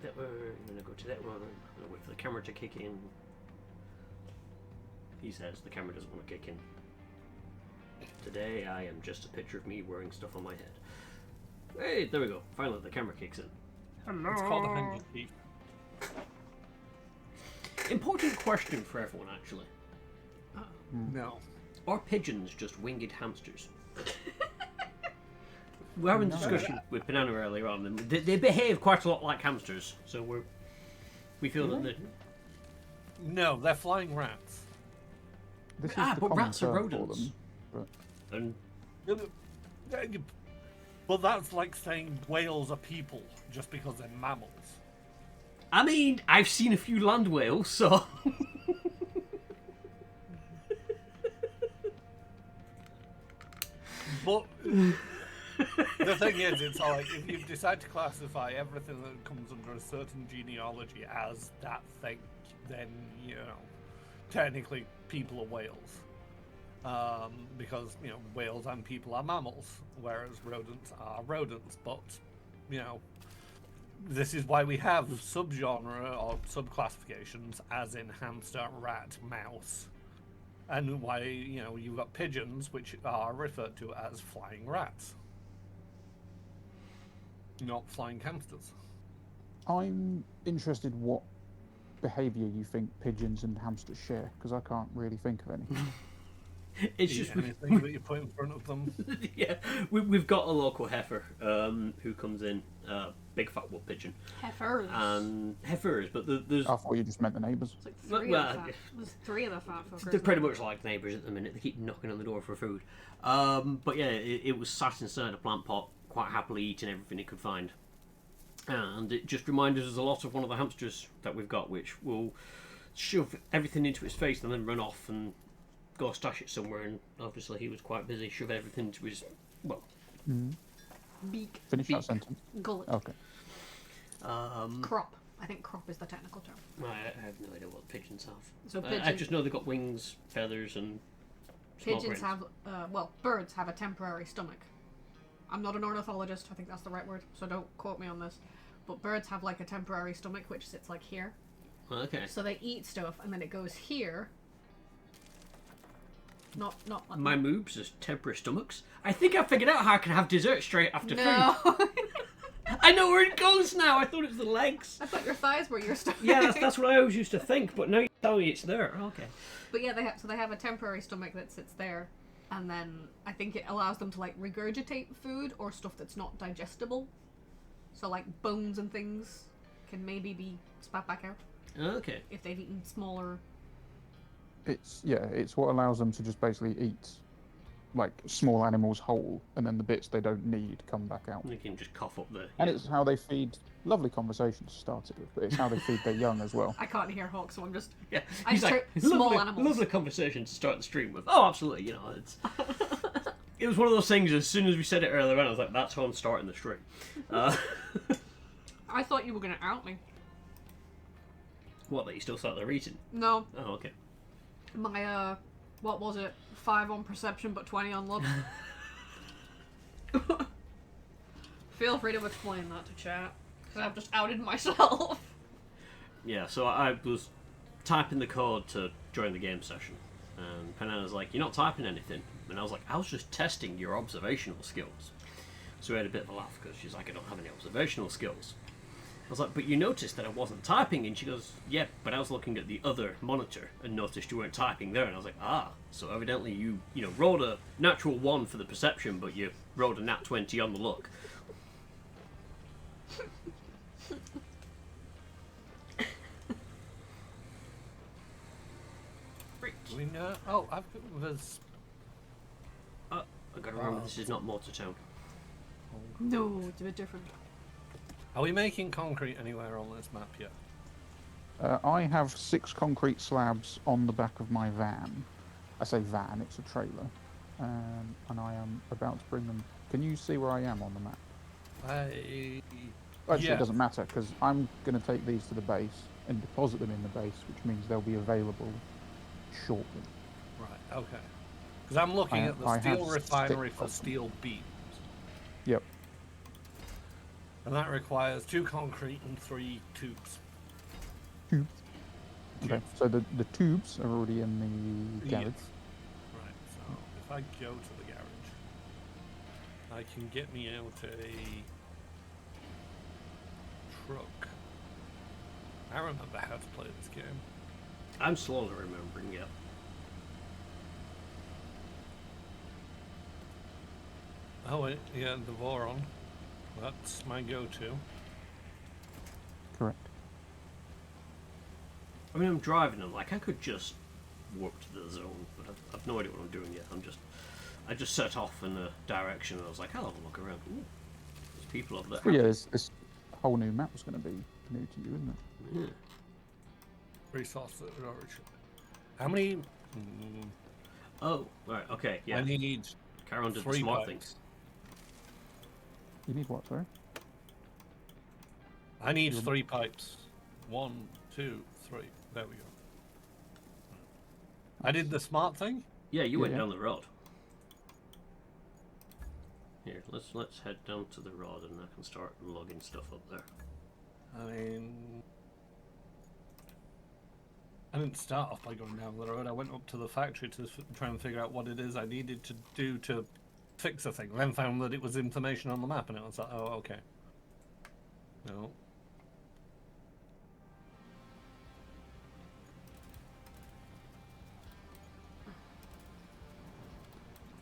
click that one. I'm going to go to that one. I'm going to wait for the camera to kick in. He says the camera doesn't want to kick in. Today I am just a picture of me wearing stuff on my head. Hey, there we go. Finally the camera kicks in. Hello. It's called a 100 feet. Important question for everyone, actually. No. Are pigeons just winged hamsters? We're having a discussion with Banana earlier on, and they behave quite a lot like hamsters, so we feel that they... No, they're flying rats. This is but the common rats are term for rodents. them, And But that's like saying whales are people just because they're mammals. I mean, I've seen a few land whales, so... But the thing is, it's like if you decide to classify everything that comes under a certain genealogy as that thing, then technically people are whales, because whales and people are mammals, whereas rodents are rodents. But this is why we have subgenre or subclassifications, as in hamster, rat, mouse. And why, you've got pigeons, which are referred to as flying rats. Not flying hamsters. I'm interested what behaviour you think pigeons and hamsters share, because I can't really think of any. It's just... anything that you put in front of them. Yeah, we've got a local heifer who comes in, big fat wood pigeon. Heifers. And heifers, but there's... I thought you just meant the neighbours. It's like three of the fat. There's three of the fat fuckers. They're pretty much like neighbours at the minute. They keep knocking on the door for food. But yeah, it was sat inside a plant pot, quite happily eating everything it could find. And it just reminded us a lot of one of the hamsters that we've got, which will shove everything into its face and then run off and go stash it somewhere. And obviously he was quite busy, shove everything into his, Beak. Finish that sentence. Gullet. Okay. Crop. I think crop is the technical term. I have no idea what pigeons have. So I just know they've got wings, feathers, and small pigeons brains. have, birds have a temporary stomach. I'm not an ornithologist, I think that's the right word, so don't quote me on this. But birds have like a temporary stomach which sits like here. Okay. So they eat stuff and then it goes here. Not like My moobs is temporary stomachs. I think I figured out how I can have dessert straight after food. No. I know where it goes now. I thought it was the legs. I thought your thighs were your stomach. Yeah, that's what I always used to think, but now you tell me it's there. Okay. But yeah, they have a temporary stomach that sits there, and then I think it allows them to like regurgitate food or stuff that's not digestible. So like bones and things can maybe be spat back out Okay. if they've eaten smaller. It's what allows them to just basically eat like small animals whole, and then the bits they don't need come back out. You can just cough up the... And it's how they feed. Lovely conversation to start it with, but it's how they feed their young as well. I can't hear Hawk, so I'm just. Yeah. I He's just like, heard small lovely, animals. lovely conversation to start the stream with. Oh, absolutely. It's... It was one of those things, as soon as we said it earlier on, I was like, that's how I'm starting the stream. I thought you were gonna out me. What, that you still sat there eating? No, Oh, okay. my what was it? 5 on perception, but 20 on look. Feel free to explain that to chat, because I've just outed myself. Yeah, so I was typing the code to join the game session, and Panana's like, "You're not typing anything," and I was like, "I was just testing your observational skills." So we had a bit of a laugh because she's like, "I don't have any observational skills." I was like, "But you noticed that I wasn't typing," and she goes, "Yeah, but I was looking at the other monitor and noticed you weren't typing there." And I was like, "Ah, so evidently you rolled a natural 1 for the perception, but you rolled a nat 20 on the look." We know. Oh, there's. I gotta remember, this is not Mortartown. No, it's a bit different. Are we making concrete anywhere on this map yet? I have 6 concrete slabs on the back of my van. I say van, it's a trailer. And I am about to bring them. Can you see where I am on the map? Actually, it doesn't matter, because I'm going to take these to the base and deposit them in the base, which means they'll be available shortly. Right, okay. Because I'm looking at the I steel have refinery 6 for of them. steel beams. Yep. And that requires 2 concrete and 3 tubes. Tubes. Okay, so the tubes are already in the garage. Yes. Right, so if I go to the garage, I can get me out a truck. I remember how to play this game. I'm slowly remembering, yeah. Oh, wait, yeah, the Voron. That's my go-to. Correct. I mean, I'm driving and I could just walk to the zone, but I've no idea what I'm doing yet. I just set off in a direction and I was like, I'll have a look around. Ooh, there's people over there. Well, yeah, this whole new map was going to be new to you, isn't it? Yeah. Resource origin. How many? Oh, right, okay, yeah. I need Carry on to the 3 smart pipes. things. You need what, sorry? I need 3 pipes. 1, 2, 3. There we go. I did the smart thing. Yeah, you went Yeah. down the road. Here, let's head down to the road and I can start logging stuff up there. I mean, I didn't start off by going down the road. I went up to the factory to try and figure out what it is I needed to do to fix a thing. Then found that it was information on the map, and it was like, oh, okay. No.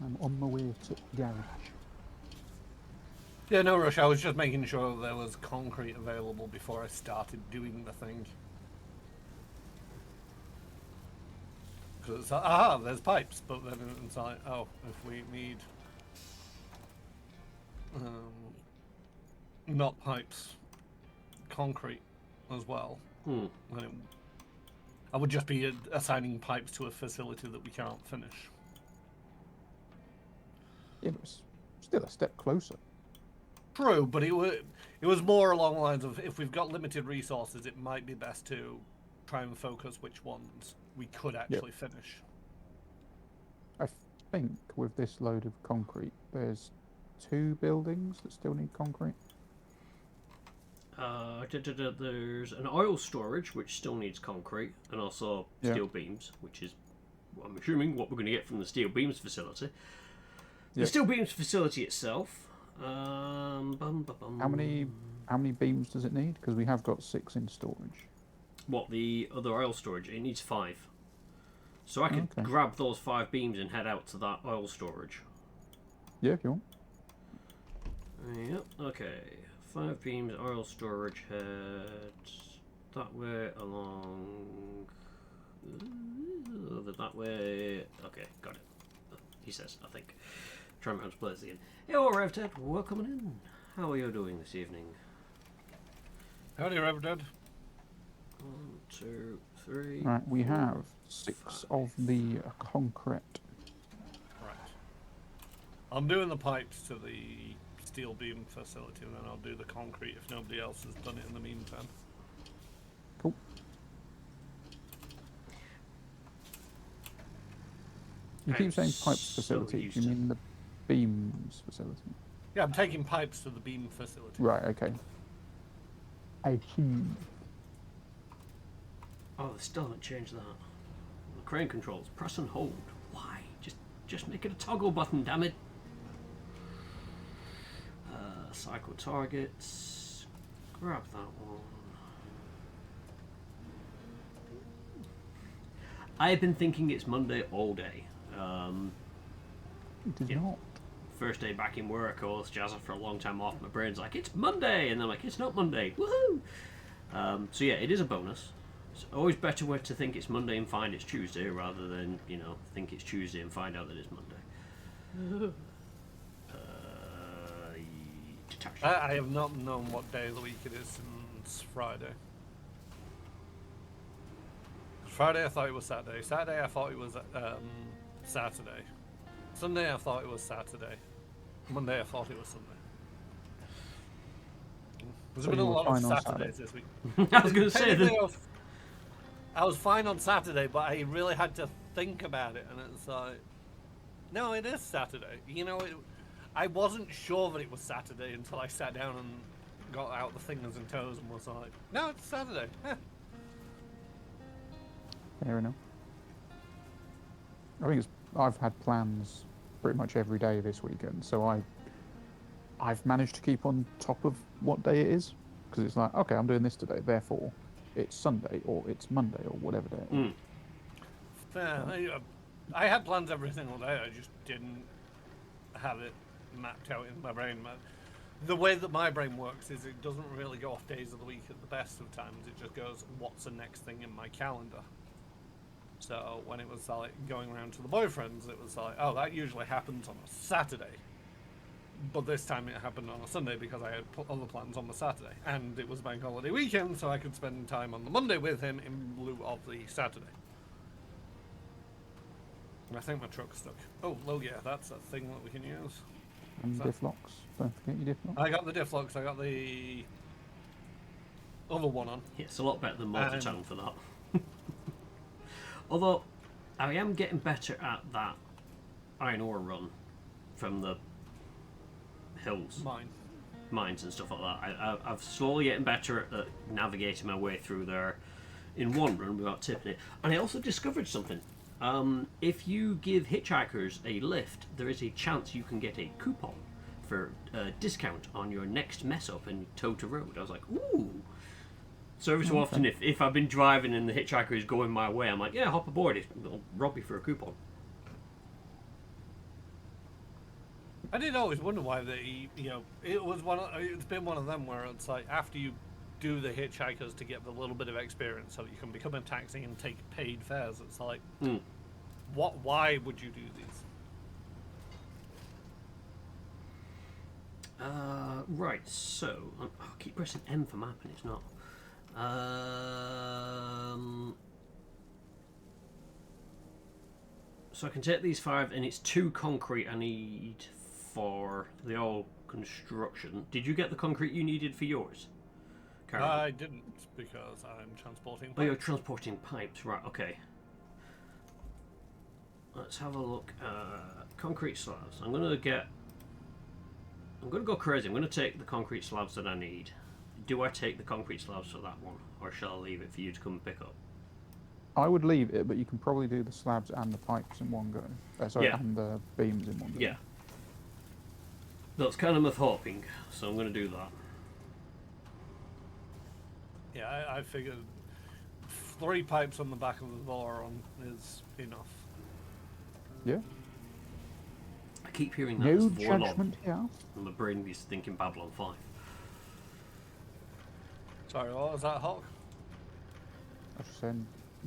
I'm on my way to the garage. Yeah, no rush. I was just making sure there was concrete available before I started doing the thing. Because it's like, aha, there's pipes, but then it's like, oh, if we need not pipes, concrete as well, then I would just be assigning pipes to a facility that we can't finish. Yeah, but it's still a step closer. True, but it was more along the lines of, if we've got limited resources, it might be best to try and focus which ones we could actually finish. I think with this load of concrete, there's 2 buildings that still need concrete. There's an oil storage which still needs concrete, and also steel beams, which is, I'm assuming, what we're going to get from the steel beams facility. The steel beams facility itself. How many beams does it need? Because we have got 6 in storage. What, the other oil storage? It needs 5. So I could grab those 5 beams and head out to that oil storage. Yeah, if you want. Yep, okay. 5 beams, oil storage head that way along. That way. Okay, got it. He says, I think. Trying to play this again. Hey, all right, Ted. Welcome in. How are you doing this evening? Howdy, Reverend. 1, 2, 3. Right, we have 6 of the concrete. Right. I'm doing the pipes to the steel beam facility, and then I'll do the concrete if nobody else has done it in the meantime. Cool. You keep saying pipes facility. Do you mean the beams facility? Yeah, I'm taking pipes to the beam facility. Right, okay. I see. Oh, they still haven't changed that. The crane controls. Press and hold. Why? Just make it a toggle button, damn it. Cycle targets. Grab that one. I've been thinking it's Monday all day. It is not. First day back in work, I was jazzing for a long time off. My brain's like, it's Monday! And I'm like, it's not Monday. Woohoo! So yeah, it is a bonus. It's always better to think it's Monday and find it's Tuesday rather than, think it's Tuesday and find out that it's Monday. I have not known what day of the week it is since Friday. Friday I thought it was Saturday. Saturday I thought it was Saturday. Sunday I thought it was Saturday. Monday I thought it was Sunday. There's been a lot of Saturdays this week. I was going to say that. I was fine on Saturday, but I really had to think about it, and it's like, no, it is Saturday. I wasn't sure that it was Saturday until I sat down and got out the fingers and toes and was like, no, it's Saturday. Heh. Fair enough. I think I've had plans pretty much every day this weekend, so I've managed to keep on top of what day it is, because it's like, okay, I'm doing this today, therefore it's Sunday or it's Monday or whatever day it is. Fair. I had plans every single day. I just didn't have it mapped out in my brain. The way that my brain works is it doesn't really go off days of the week at the best of times. It just goes, what's the next thing in my calendar? So when it was like going around to the boyfriends, it was like, oh, that usually happens on a Saturday. But this time it happened on a Sunday because I had put other plans on the Saturday. And it was bank holiday weekend, so I could spend time on the Monday with him in lieu of the Saturday. I think my truck's stuck. Oh, well, yeah, that's a thing that we can use. And So- diff locks. Don't forget your diff locks. I got the diff locks, I got the other one on. Yeah, it's a lot better than multi-tone for that. Although, I am getting better at that iron ore run from the hills, mines and stuff like that. I've slowly getting better at navigating my way through there in one run without tipping it. And I also discovered something. If you give hitchhikers a lift, there is a chance you can get a coupon for a discount on your next mess up in Tota Road. I was like, ooh. So every so often, if I've been driving and the hitchhiker is going my way, I'm like, yeah, hop aboard. It'll rob you for a coupon. I did always wonder why it's been one of them where it's like after you do the hitchhikers to get the little bit of experience so you can become a taxi and take paid fares, it's like, why would you do these? Right, so I keep pressing M for map and it's not. So I can take these 5 and it's 2 concrete I need for the old construction. Did you get the concrete you needed for yours? Karen? I didn't because I'm transporting pipes. Oh, you're transporting pipes, right, okay. Let's have a look at concrete slabs. I'm gonna go crazy. I'm gonna take the concrete slabs that I need. Do I take the concrete slabs for that one, or shall I leave it for you to come and pick up? I would leave it, but you can probably do the slabs and the pipes in one go. And the beams in one go. Yeah. That's kind of my hoping, so I'm gonna do that. Yeah, I figured 3 pipes on the back of the Voron is enough. Yeah. I keep hearing that No as Vorlon, judgment here. and my brain is thinking Babylon 5. Sorry, what was that, Hawk? I just said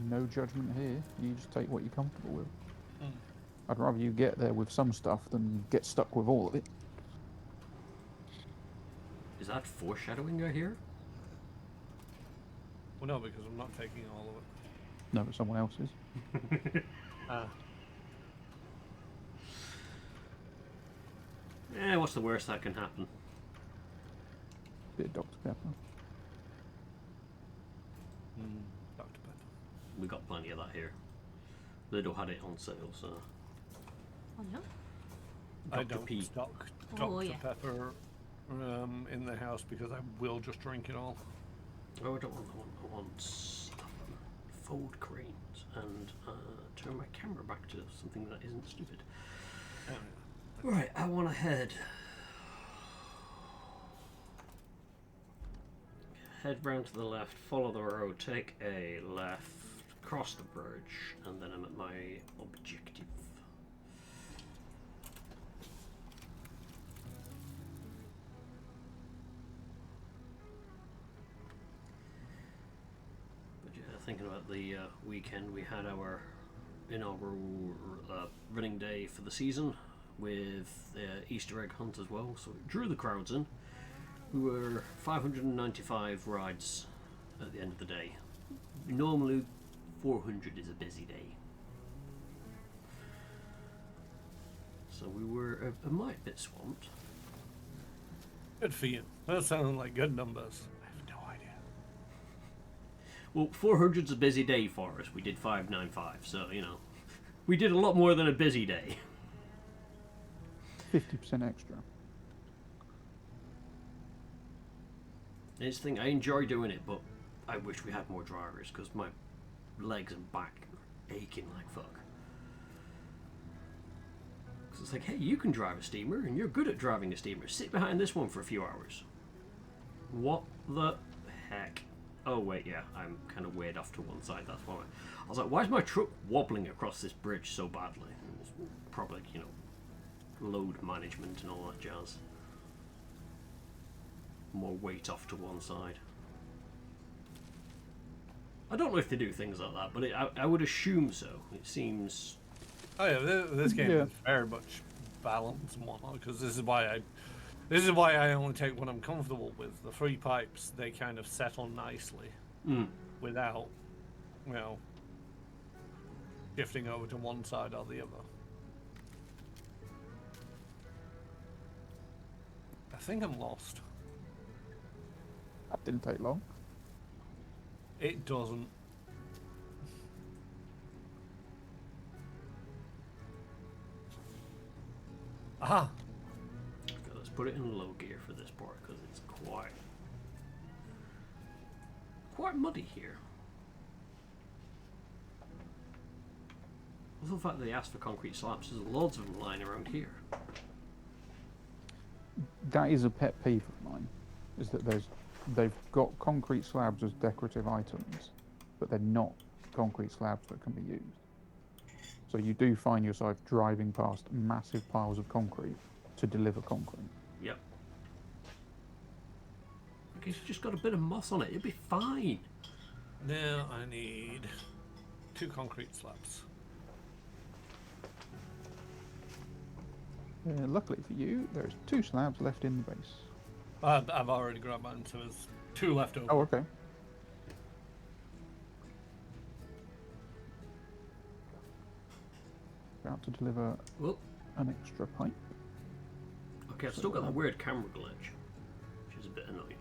no judgment here. You just take what you're comfortable with. I'd rather you get there with some stuff than get stuck with all of it. Is that foreshadowing I hear? Well, no, because I'm not taking all of it. No, but someone else is. What's the worst that can happen? Bit of Dr. Pepper. Dr. Pepper. We got plenty of that here. Lidl had it on sale, so. Oh no. I Dr. don't P. stock Oh, Dr. yeah. Pepper in the house because I will just drink it all. Oh, I don't want that one. I want fold cranes and turn my camera back to something that isn't stupid. Right, I want to head round to the left, follow the road, take a left, cross the bridge, and then I'm at my objective. But yeah, thinking about the weekend, we had our inaugural running day for the season with the Easter egg hunt as well, so it drew the crowds in. We were 595 rides at the end of the day. Normally 400 is a busy day. So we were a mite bit swamped. Good for you. That sounds like good numbers. I have no idea. Well, 400's a busy day for us. We did 595, so, you know, we did a lot more than a busy day. 50% extra. It's the thing, I enjoy doing it, but I wish we had more drivers because my legs and back are aching like fuck. Because it's like, hey, you can drive a steamer and you're good at driving a steamer. Sit behind this one for a few hours. What the heck? Oh, wait, yeah, I'm kind of weird off to one side. That's why I was like, why is my truck wobbling across this bridge so badly? It's probably, you know, load management and all that jazz. More weight off to one side. I don't know if they do things like that, but I would assume so. It seems... Oh yeah, this game is very much balanced and whatnot, because this is why I only take what I'm comfortable with. The 3 pipes, they kind of settle nicely without, you know, shifting over to one side or the other. I think I'm lost. That didn't take long. It doesn't. Aha! Okay, let's put it in low gear for this part because it's quite muddy here. Also, the fact that they asked for concrete slabs, there's loads of them lying around here. That is a pet peeve of mine, is that they've got concrete slabs as decorative items, but they're not concrete slabs that can be used. So you do find yourself driving past massive piles of concrete to deliver concrete. Yep. I guess you just got a bit of moss on it, it'll be fine. Now I need 2 concrete slabs. Luckily for you, there's 2 slabs left in the base. I've already grabbed mine, so there's 2 left over. Oh, okay. About to deliver an extra pipe. Okay, I've still got that weird camera glitch, which is a bit annoying.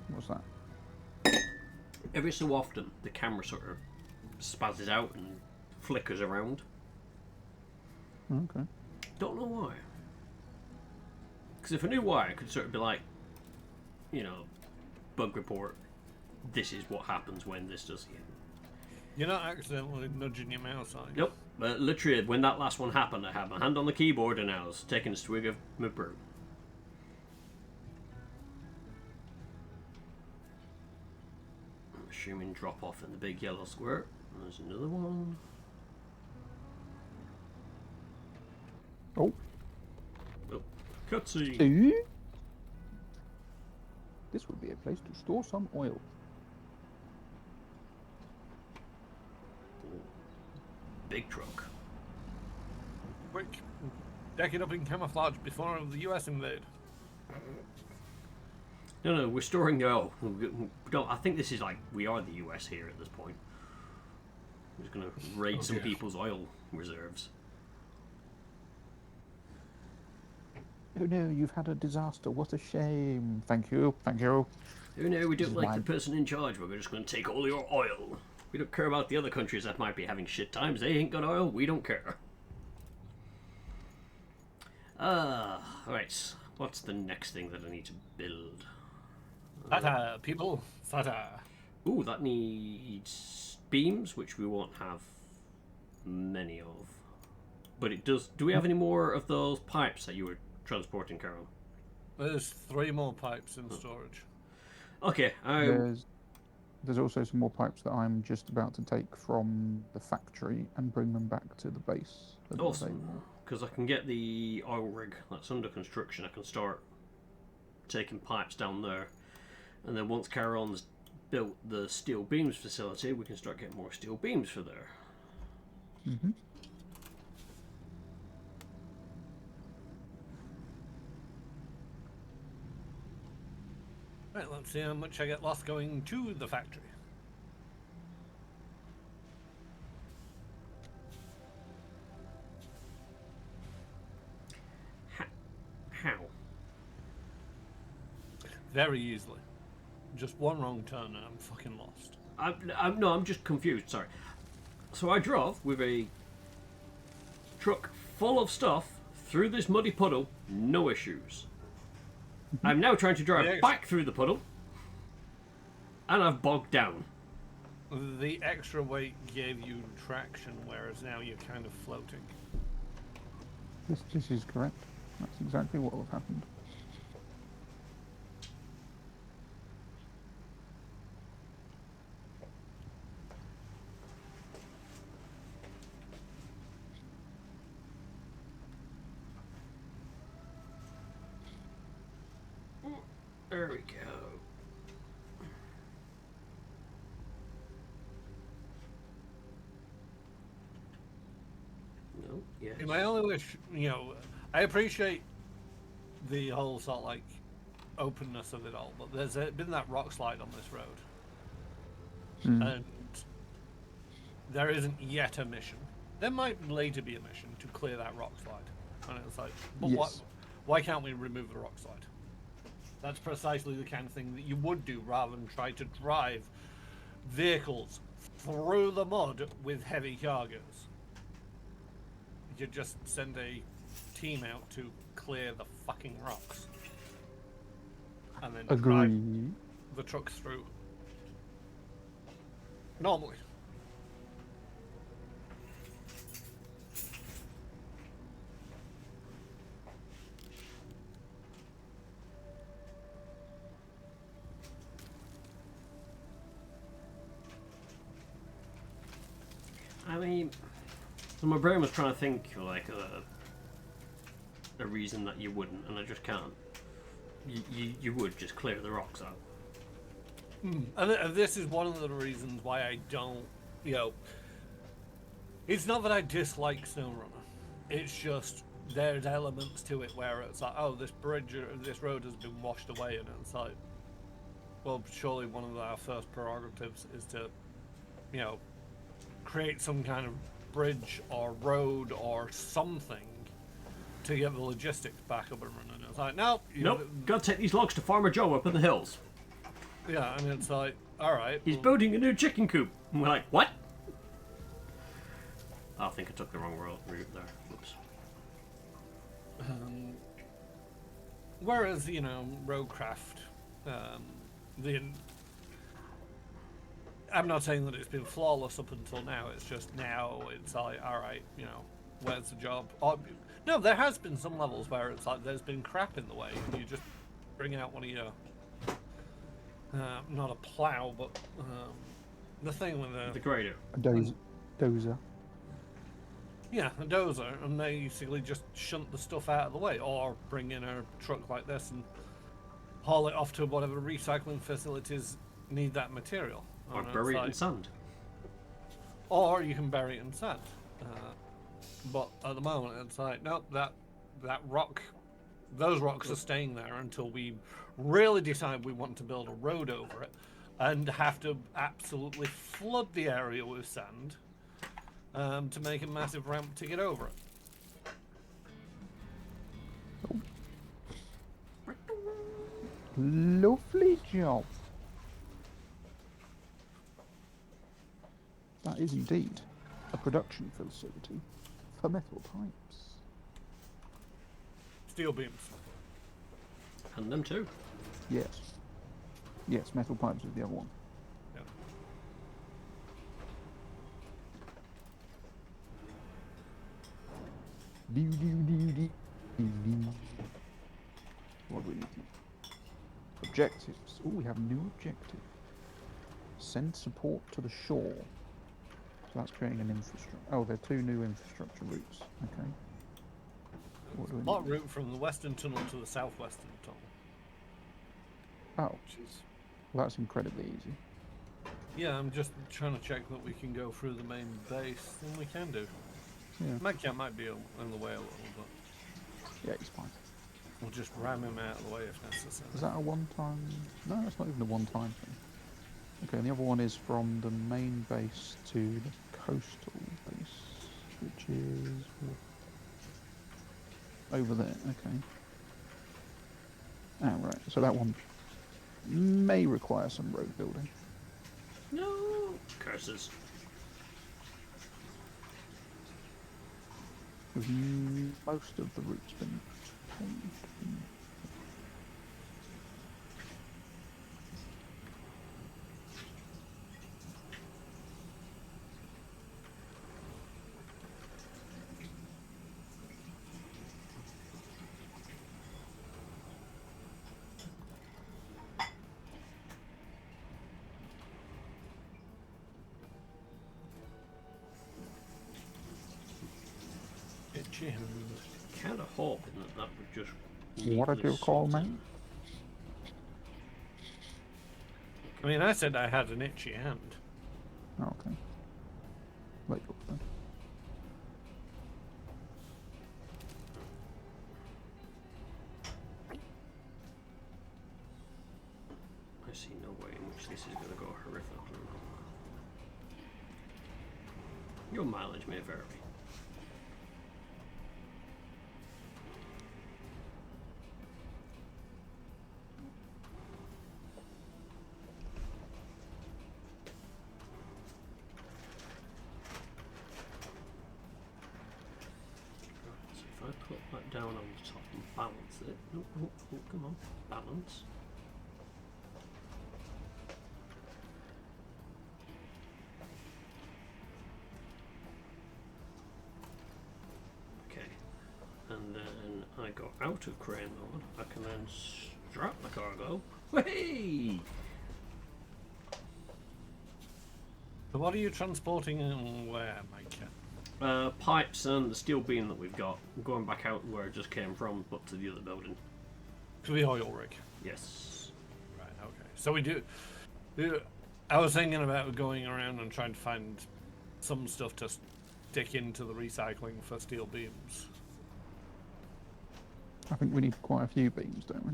What's that? Every so often, the camera sort of spazzes out and flickers around. Okay. Don't know why. Because if I knew why, I could sort of be like, you know, bug report, this is what happens when this does it. You're not accidentally nudging your mouse, are you? Nope. But literally, when that last one happened, I had my hand on the keyboard and I was taking a swig of my brew. I'm assuming drop off in the big yellow square. There's another one. Oh. Oh, cutscene. Ooh. This would be a place to store some oil. Big truck. Quick, deck it up in camouflage before the US invade. No, we're storing the oil. I think this is like, we are the US here at this point. We're just going to raid some people's oil reserves. Oh no, you've had a disaster. What a shame. Thank you, thank you. Oh no, we don't like Why? the person in charge. We're just going to take all your oil. We don't care about the other countries that might be having shit times. They ain't got oil. We don't care. Alright. What's the next thing that I need to build? Fata, people, fata. Ooh, that needs beams, which we won't have many of. But it does... Do we have any more of those pipes that you were transporting, Carol? There's 3 more pipes in storage. Okay, There's also some more pipes that I'm just about to take from the factory and bring them back to the base. awesome. Because I can get the oil rig that's under construction. I can start taking pipes down there. And then once Caron's built the steel beams facility, we can start getting more steel beams for there. Mm-hmm. Right, let's see how much I get lost going to the factory. How? Very easily. Just one wrong turn and I'm fucking lost. I'm just confused, sorry. So I drove with a truck full of stuff through this muddy puddle, no issues. I'm now trying to drive Yes. back through the puddle, and I've bogged down. The extra weight gave you traction, whereas now you're kind of floating. This is correct. That's exactly what will have happened. There we go. No, yes. My only wish, I appreciate the whole sort of like openness of it all, but there's been that rock slide on this road, and there isn't yet a mission. There might later be a mission to clear that rock slide, and it's like, but Yes. why can't we remove the rock slide? That's precisely the kind of thing that you would do rather than try to drive vehicles through the mud with heavy cargoes. You just send a team out to clear the fucking rocks. And then drive Agree. the trucks through. Normally. I mean, so my brain was trying to think like a reason that you wouldn't, and I just can't. You would just clear the rocks out. And this is one of the reasons why I don't, it's not that I dislike SnowRunner. It's just there's elements to it where it's like, oh, this bridge, or this road has been washed away, and it's like, well, surely one of our first prerogatives is to, create some kind of bridge or road or something to get the logistics back up and running. It's like, no, Nope, gotta take these logs to Farmer Joe up in the hills. Yeah, I mean, it's like, all right. He's building a new chicken coop. And we're like, what? I think I took the wrong route there. Whoops. Whereas, Roadcraft, I'm not saying that it's been flawless up until now. It's just now it's like, all right, where's the job? No, there has been some levels where it's like there's been crap in the way, and you just bring out one of your, not a plow, but the thing with The grader. A dozer. yeah, a dozer, and basically just shunt the stuff out of the way, or bring in a truck like this and haul it off to whatever recycling facilities need that material. Or And it's bury it in like- sand. Or you can bury it in sand. But at the moment, it's like, nope, that rock, those rocks are staying there until we really decide we want to build a road over it and have to absolutely flood the area with sand to make a massive ramp to get over it. Lovely job. That is indeed a production facility for metal pipes. Steel beams. And them too. Yes. Yes, metal pipes is the other one. Yeah. What do we need? Objectives. Oh, we have a new objective. Send support to the shore. So that's creating an infrastructure. Oh, there are two new infrastructure routes. Okay. What do we What need? route from the western tunnel to the southwestern tunnel? Oh, Jeez. well, that's incredibly easy. Yeah, I'm just trying to check that we can go through the main base. And we can do. Yeah. Madcap might be in the way a little, but Yeah, it's fine. we'll just ram him out of the way if necessary. Is that a one-time? No, it's not even a one-time thing. Okay, and the other one is from the main base to the coastal base, which is over there. Okay. Ah, right. So that one may require some road building. No. Curses. With most of the routes been paved. itchy hand. Kind of hoping that would just. What did neatly you call sort me? it. I mean, I said I had an itchy hand. Okay. Let you then. I see no way in which this is going to go horrifically wrong. Your mileage may vary. So if I put that down on the top and balance it, oh, come on, balance. Okay, and then I go out of crane mode. I can then strap my cargo. Hey! So what are you transporting and where, Mike? Pipes and the steel beam that we've got, going back out where it just came from, up to the other building. To the oil rig. Yes. Right, okay. So we do... I was thinking about going around and trying to find some stuff to stick into the recycling for steel beams. I think we need quite a few beams, don't we?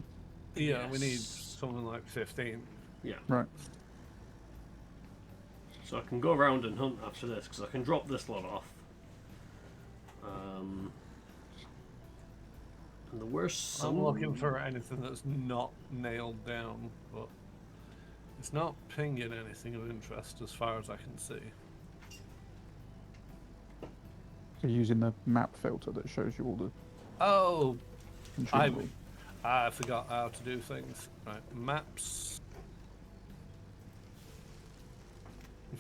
Yeah, we need Yes. something like 15. Yeah. Right. So I can go around and hunt after this, because I can drop this lot off. And there were some... I'm looking for anything that's not nailed down, but it's not pinging anything of interest as far as I can see. So using the map filter that shows you all the Oh, consumables. I forgot how to do things. Right, maps,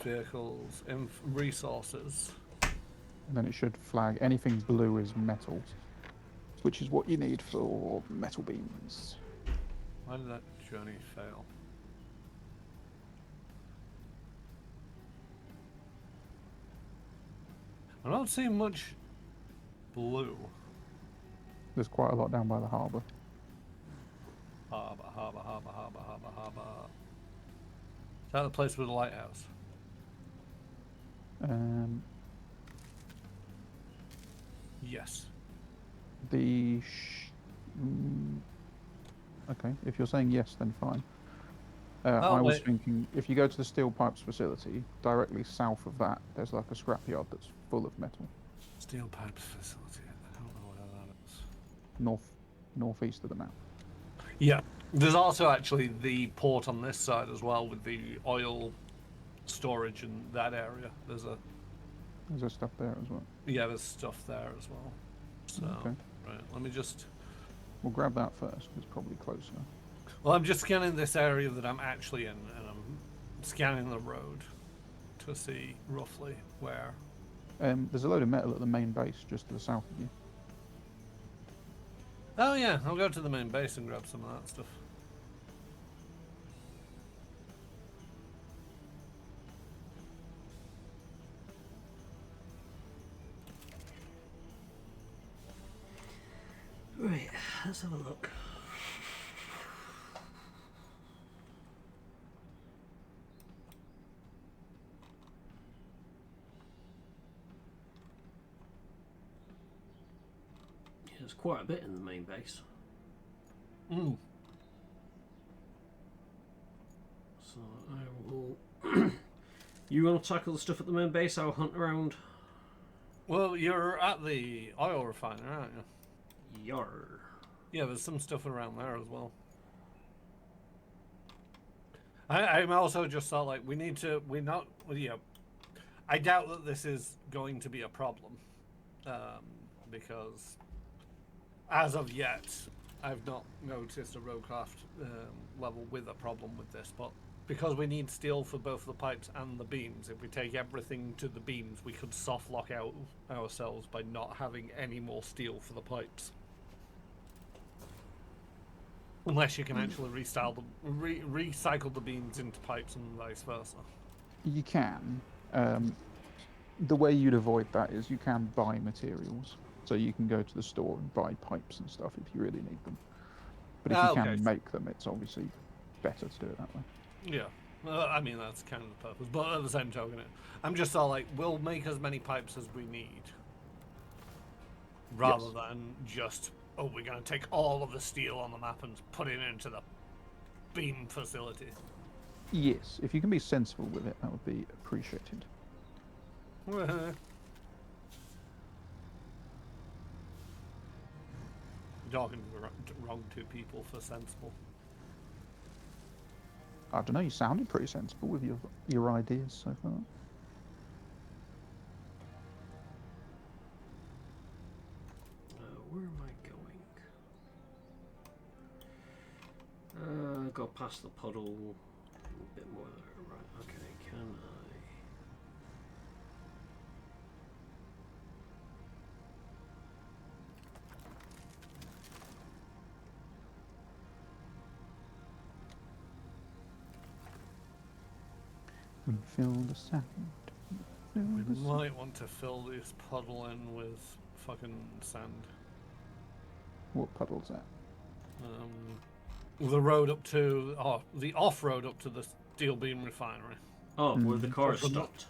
vehicles, resources. And then it should flag anything blue is metals, which is what you need for metal beams. Why did that journey fail? I don't see much blue. There's quite a lot down by the harbour. Harbour. Is that the place with the lighthouse? Yes. Okay, if you're saying yes, then fine. Oh, I was wait. thinking, if you go to the steel pipes facility, directly south of that, there's like a scrapyard that's full of metal. Steel pipes facility. I don't know where that is. Northeast of the map. Yeah. There's also actually the port on this side as well with the oil storage in that area. There's stuff there as well. yeah, there's stuff there as well. So Okay. right, let me just We'll grab that first, 'cause it's probably closer. well, I'm just scanning this area that I'm actually in, and I'm scanning the road to see roughly where. There's a load of metal at the main base just to the south of you. Oh yeah, I'll go to the main base and grab some of that stuff. Right, let's have a look. Yeah, there's quite a bit in the main base. Mm. So I will... You want to tackle the stuff at the main base? I'll hunt around. Well, you're at the oil refinery, aren't you? Yar. Yeah, there's some stuff around there as well. I'm also just thought like we're not, you know, I doubt that this is going to be a problem, because as of yet, I've not noticed a Roadcraft level with a problem with this, but because we need steel for both the pipes and the beams, if we take everything to the beams, we could soft lock out ourselves by not having any more steel for the pipes. Unless you can actually recycle the beams into pipes and vice versa. You can. The way you'd avoid that is you can buy materials So you can go to the store and buy pipes and stuff if you really need them. But if Ah, you okay. can make them, it's obviously better to do it that way. Yeah. I mean, that's kind of the purpose. But at the same token, I'm just all like, we'll make as many pipes as we need. Rather Yes. than just, oh, we're going to take all of the steel on the map and put it into the beam facility. Yes, if you can be sensible with it, that would be appreciated. Talking to the wrong two people for sensible. I don't know, you sounded pretty sensible with your ideas so far. Where am I going? Go past the puddle. A bit more there. Right, okay, can I? We feel the sound. We might want to fill this puddle in with fucking sand. What puddle's that? The road up to, the off-road up to the steel beam refinery. Oh, where the car is stopped.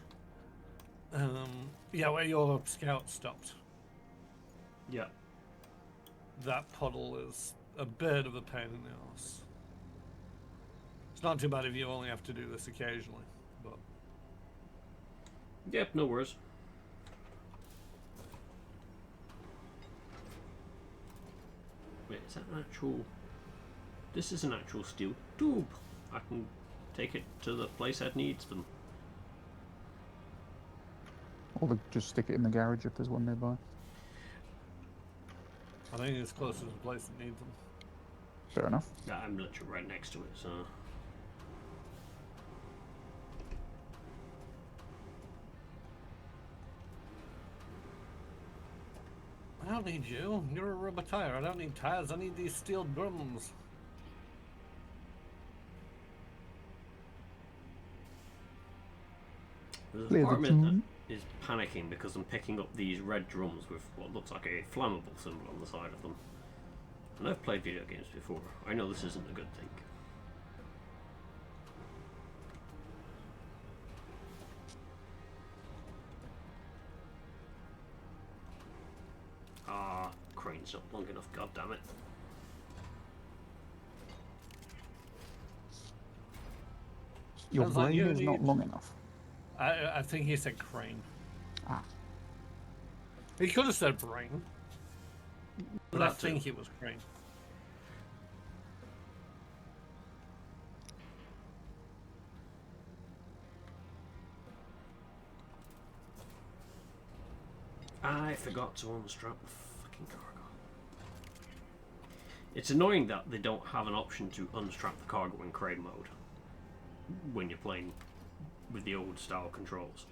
Yeah, where your scout stopped. Yeah. That puddle is a bit of a pain in the ass. It's not too bad if you only have to do this occasionally, but... Yep, no worries. Wait, is that an actual... This is an actual steel tube. I can take it to the place that needs them. Or just stick it in the garage if there's one nearby. I think it's close to the place that needs them. Fair enough. Yeah, I'm literally right next to it, so... I don't need you. You're a rubber tire. I don't need tires. I need these steel drums. There's a part of me that is panicking because I'm picking up these red drums with what looks like a flammable symbol on the side of them. And I've played video games before. I know this isn't a good thing. Ah, crane's not long enough, god damn it. Your Sounds like brain you is not need- long enough. I think he said crane. Ah. He could have said brain. But I That too. think it was crane. I forgot to unstrap the fucking cargo. It's annoying that they don't have an option to unstrap the cargo in crane mode when you're playing with the old style controls.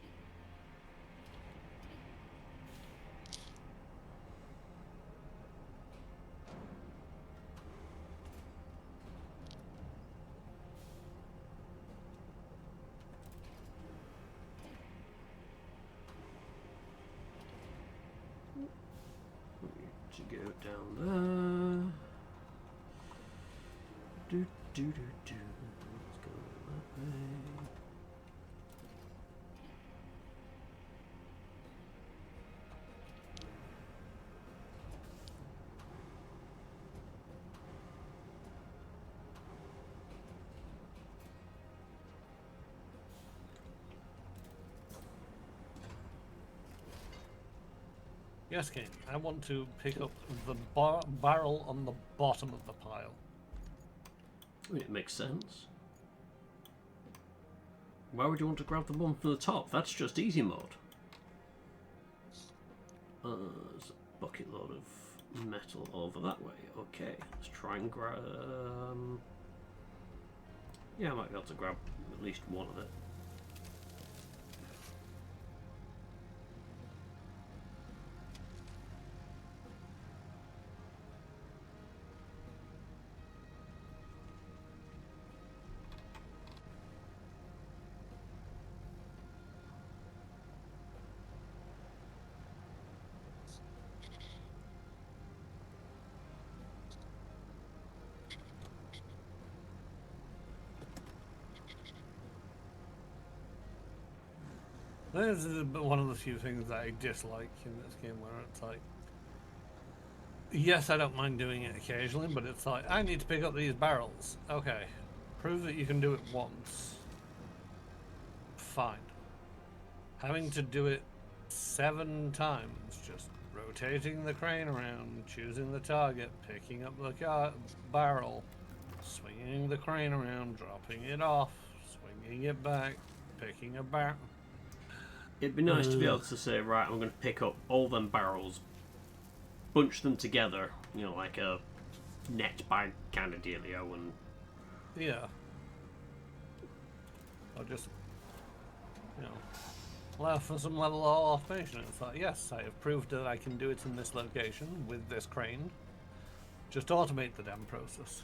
To go down there. Do do do do. Let's go that way. Yes, Kane. I want to pick up the barrel on the bottom of the pile. I mean, it makes sense. Why would you want to grab the one from the top? That's just easy mode. There's a bucket load of metal over that way. Okay, let's try and grab... Yeah, I might be able to grab at least one of it. This is one of the few things that I dislike in this game, where it's like, yes, I don't mind doing it occasionally, but it's like, I need to pick up these barrels. Okay, prove that you can do it once. Fine. Having to do it 7 times, just rotating the crane around, choosing the target, picking up the barrel, swinging the crane around, dropping it off, swinging it back, picking a barrel. It'd be nice to be able to say, right, I'm going to pick up all them barrels, bunch them together, like a net bag kind of dealio, and Yeah. Or just, allow for some level of automation. It's like, yes, I have proved that I can do it in this location with this crane. Just automate the damn process.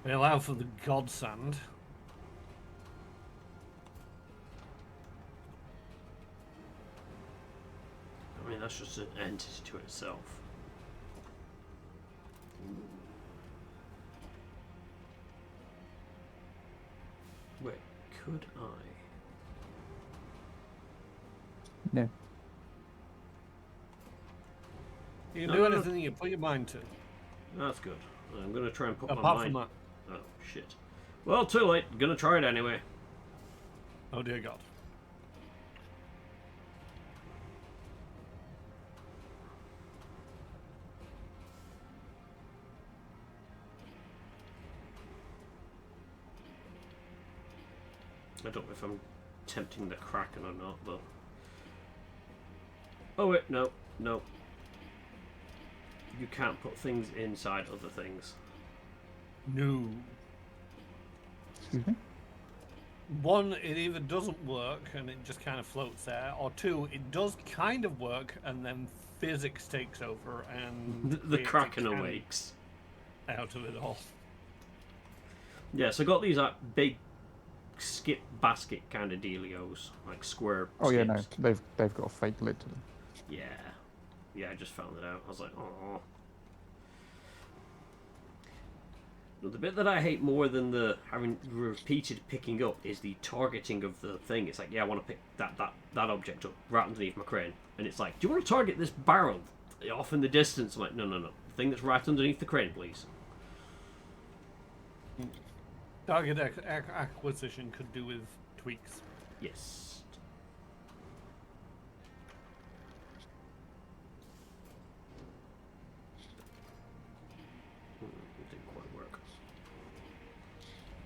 They allow for the god sand. I mean, that's just an entity to itself. Wait, could I? No. You can No, do no, no. anything you put your mind to. That's good. I'm going to try and put my Apart mind... from that. Oh, shit. Well, too late. I'm going to try it anyway. Oh dear God. I don't know if I'm tempting the Kraken or not, but... Oh wait, no. You can't put things inside other things. No. Excuse me? 1, it either doesn't work and it just kind of floats there, or 2, it does kind of work and then physics takes over and The creates a Kraken cannon awakes. out of it all. Yeah, so I got these big skip basket kind of dealios, like square Oh yeah, skips. no, they've got a fake lid to them. Yeah, I just found it out. I was like, oh. The bit that I hate more than the having repeated picking up is the targeting of the thing. It's like, yeah, I want to pick that object up right underneath my crane, and it's like, do you want to target this barrel off in the distance? I'm like, no, the thing that's right underneath the crane, please. Target acquisition could do with tweaks. Yes. It didn't quite work.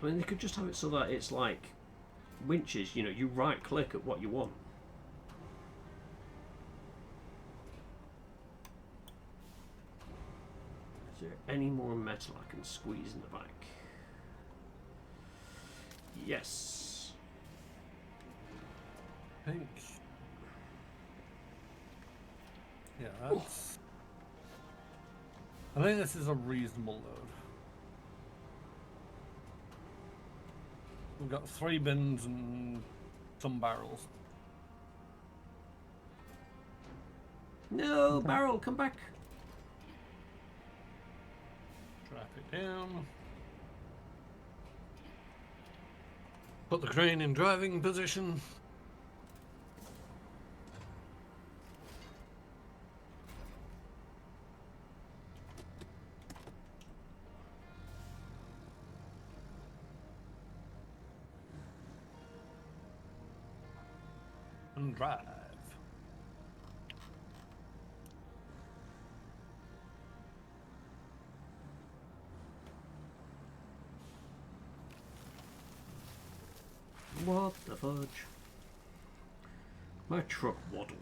I mean, they could just have it so that it's like winches, you right click at what you want. Is there any more metal I can squeeze in the back? Yes. I think. Yeah, that's. I think this is a reasonable load. We've got 3 bins and some barrels. No, barrel, come back. Strap it down. Put the crane in driving position. And drive. What the fudge? My truck waddles.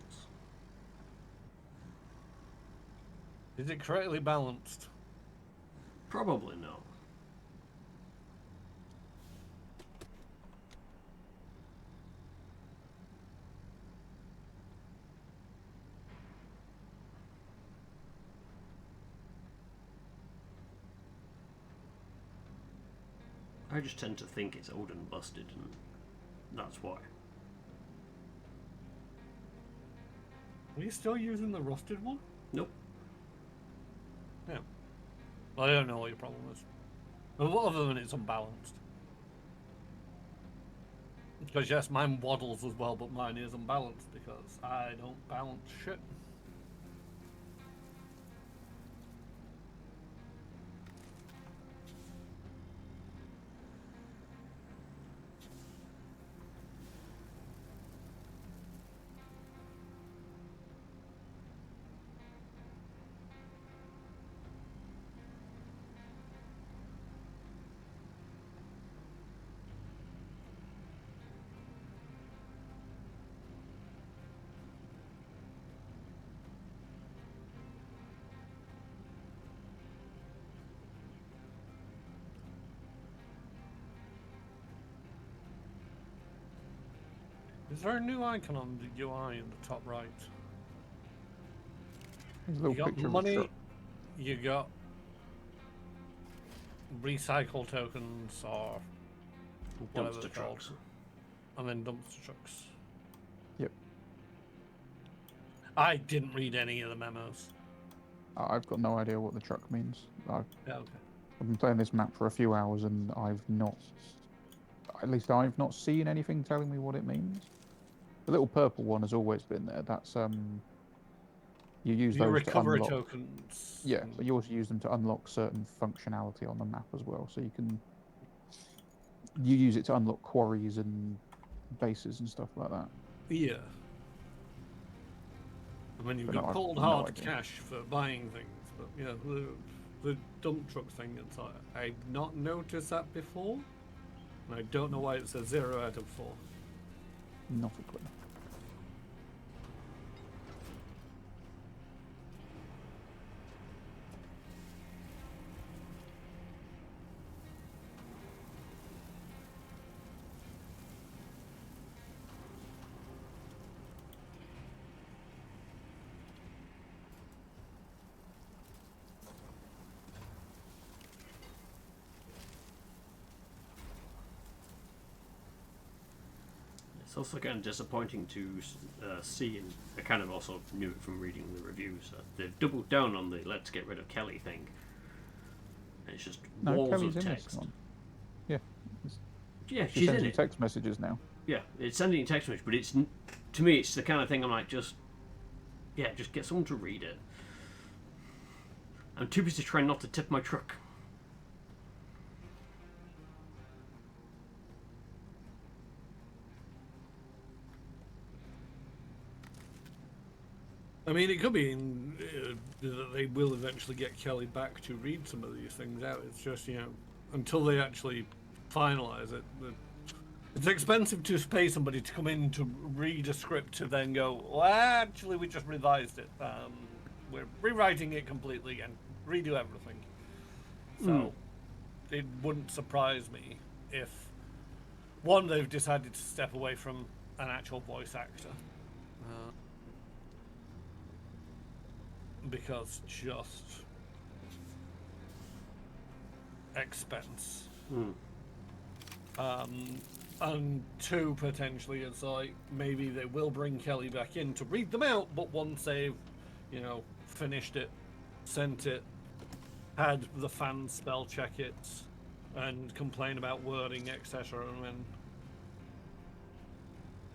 Is it correctly balanced? Probably not. I just tend to think it's old and busted, and that's why. Are you still using the rusted one? Nope. Yeah. Well, I don't know what your problem is. Well, other than it's unbalanced. Because yes, mine waddles as well, but mine is unbalanced because I don't balance shit. Is there a new icon on the UI in the top right? There's a You little got picture of a money, truck. you got recycle tokens or whatever Dumpster they're called, trucks. and then dumpster trucks. Yep. I didn't read any of the memos. I've got no idea what the truck means. Yeah, okay. I've been playing this map for a few hours and at least I've not seen anything telling me what it means. The little purple one has always been there. That's you use Your those to recovery unlock. tokens. Yeah, but you also use them to unlock certain functionality on the map as well. So you use it to unlock quarries and bases and stuff like that. Yeah. I mean, you've But no, got I've cold no hard idea. cash for buying things, but yeah, the dump truck thing, it's like, I've not noticed that before, and I don't know why it says 0 out of 4. Not a clue. It's also kind of disappointing to see, and I kind of also knew it from reading the reviews, that they've doubled down on the let's get rid of Kelly thing. And it's just No, walls Kelly's of in this text. one. Yeah, Yeah, she she's sends in you it. text messages now. Yeah, it's sending a text message, but to me, it's the kind of thing I'm like, just get someone to read it. I'm too busy trying not to tip my truck. I mean, it could be that they will eventually get Kelly back to read some of these things out. It's just, until they actually finalize it, it's expensive to pay somebody to come in to read a script to then go, well, actually, we just revised it. We're rewriting it completely and redo everything. So it wouldn't surprise me if, one, they've decided to step away from an actual voice actor. Because just expense. And two, potentially, it's like maybe they will bring Kelly back in to read them out, but once they've, finished it, sent it, had the fans spell check it, and complain about wording, etc., and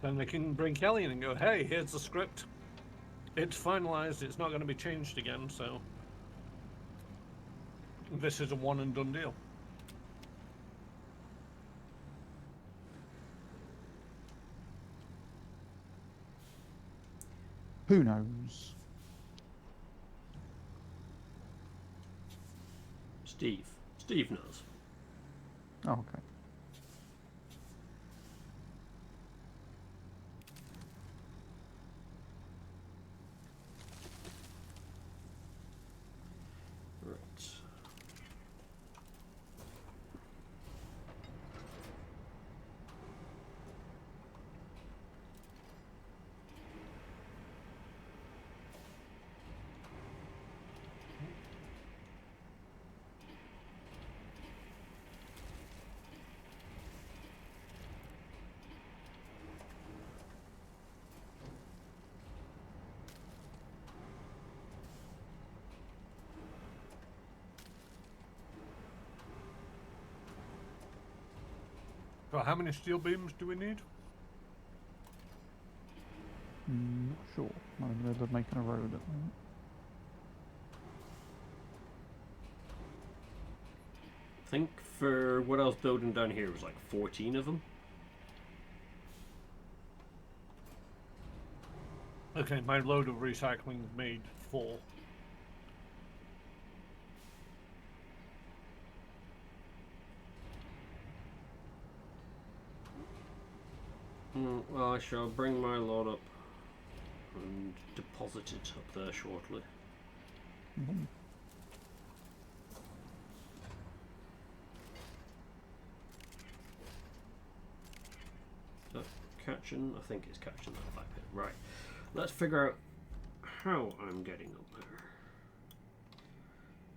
then they can bring Kelly in and go, hey, here's the script. It's finalized, it's not going to be changed again, so this is a one and done deal. Who knows? Steve knows. Oh, okay. Right. So how many steel beams do we need? Not sure. I'm in the middle of making a road at the moment. I think for what I was building down here was like 14 of them. Okay, my load of recycling made 4. Well, I shall bring my load up and deposit it up there shortly. Mhm. Is that catching? I think it's catching that 5 hit. Right. Let's figure out how I'm getting up there.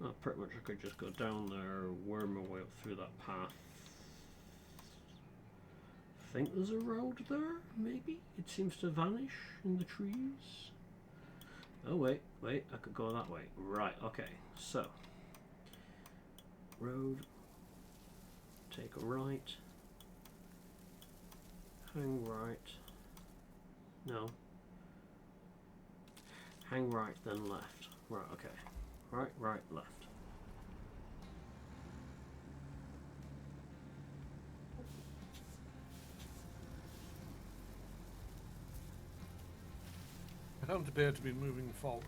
Well, pretty much I could just go down there, worm my way up through that path. I think there's a road there, maybe? It seems to vanish in the trees. Oh, wait, I could go that way. Right, okay, so. Road. Take a right. Hang right. No. Hang right, then left. Right, okay. Right, left. I don't appear to be moving forward.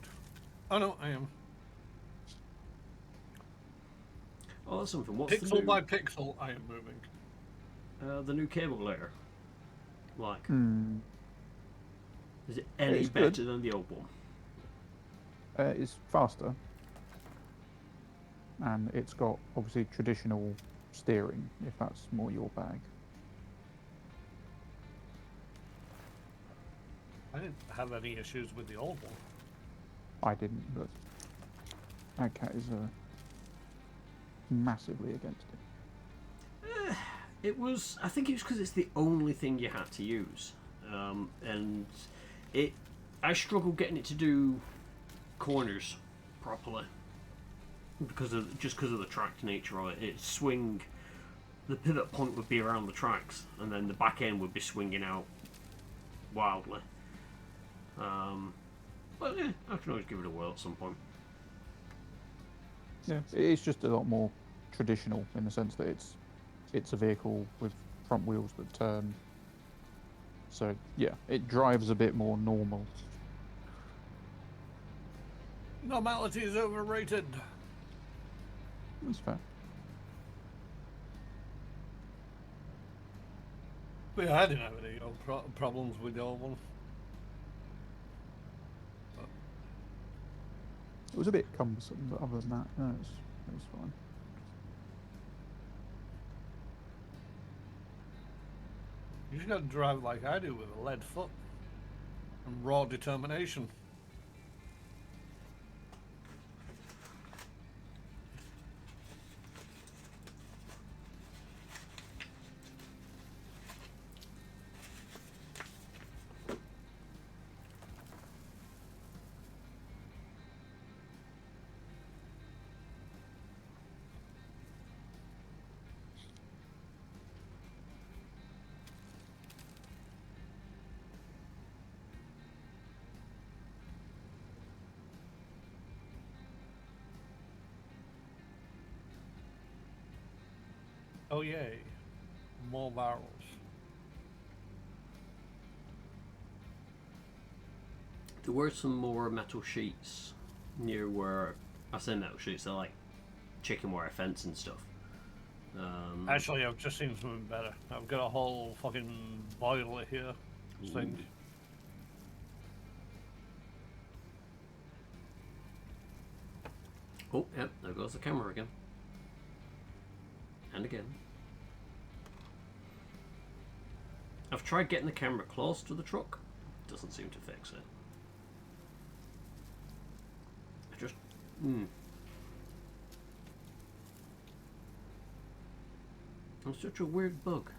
Oh no, I am. Oh, that's something. What's the Pixel new, by pixel, I am moving. the new cable layer like? Hmm. Is it any It's better good. than the old one? It's faster. And it's got, obviously, traditional steering, if that's more your bag. I didn't have any issues with the old one. I didn't, but that cat is massively against it. It was. I think it was because it's the only thing you had to use, and it. I struggled getting it to do corners properly because of the tracked nature of it. It swing. The pivot point would be around the tracks, and then the back end would be swinging out wildly. But yeah, I can always give it a whirl at some point. Yeah, it's just a lot more traditional in the sense that it's a vehicle with front wheels that turn. So yeah, it drives a bit more normal. Normality is overrated. That's fair. But yeah, I didn't have any problems with the old one. It was a bit cumbersome, but other than that, no, it was fine. You just gotta drive like I do with a lead foot and raw determination. Oh yay, more barrels. There were some more metal sheets near where I say metal sheets. They're like chicken wire fence and stuff. Actually, I've just seen something better. I've got a whole fucking boiler here. Thing. Oh, yep, there goes the camera again. And again. I've tried getting the camera close to the truck. Doesn't seem to fix it. I just... It's such a weird bug.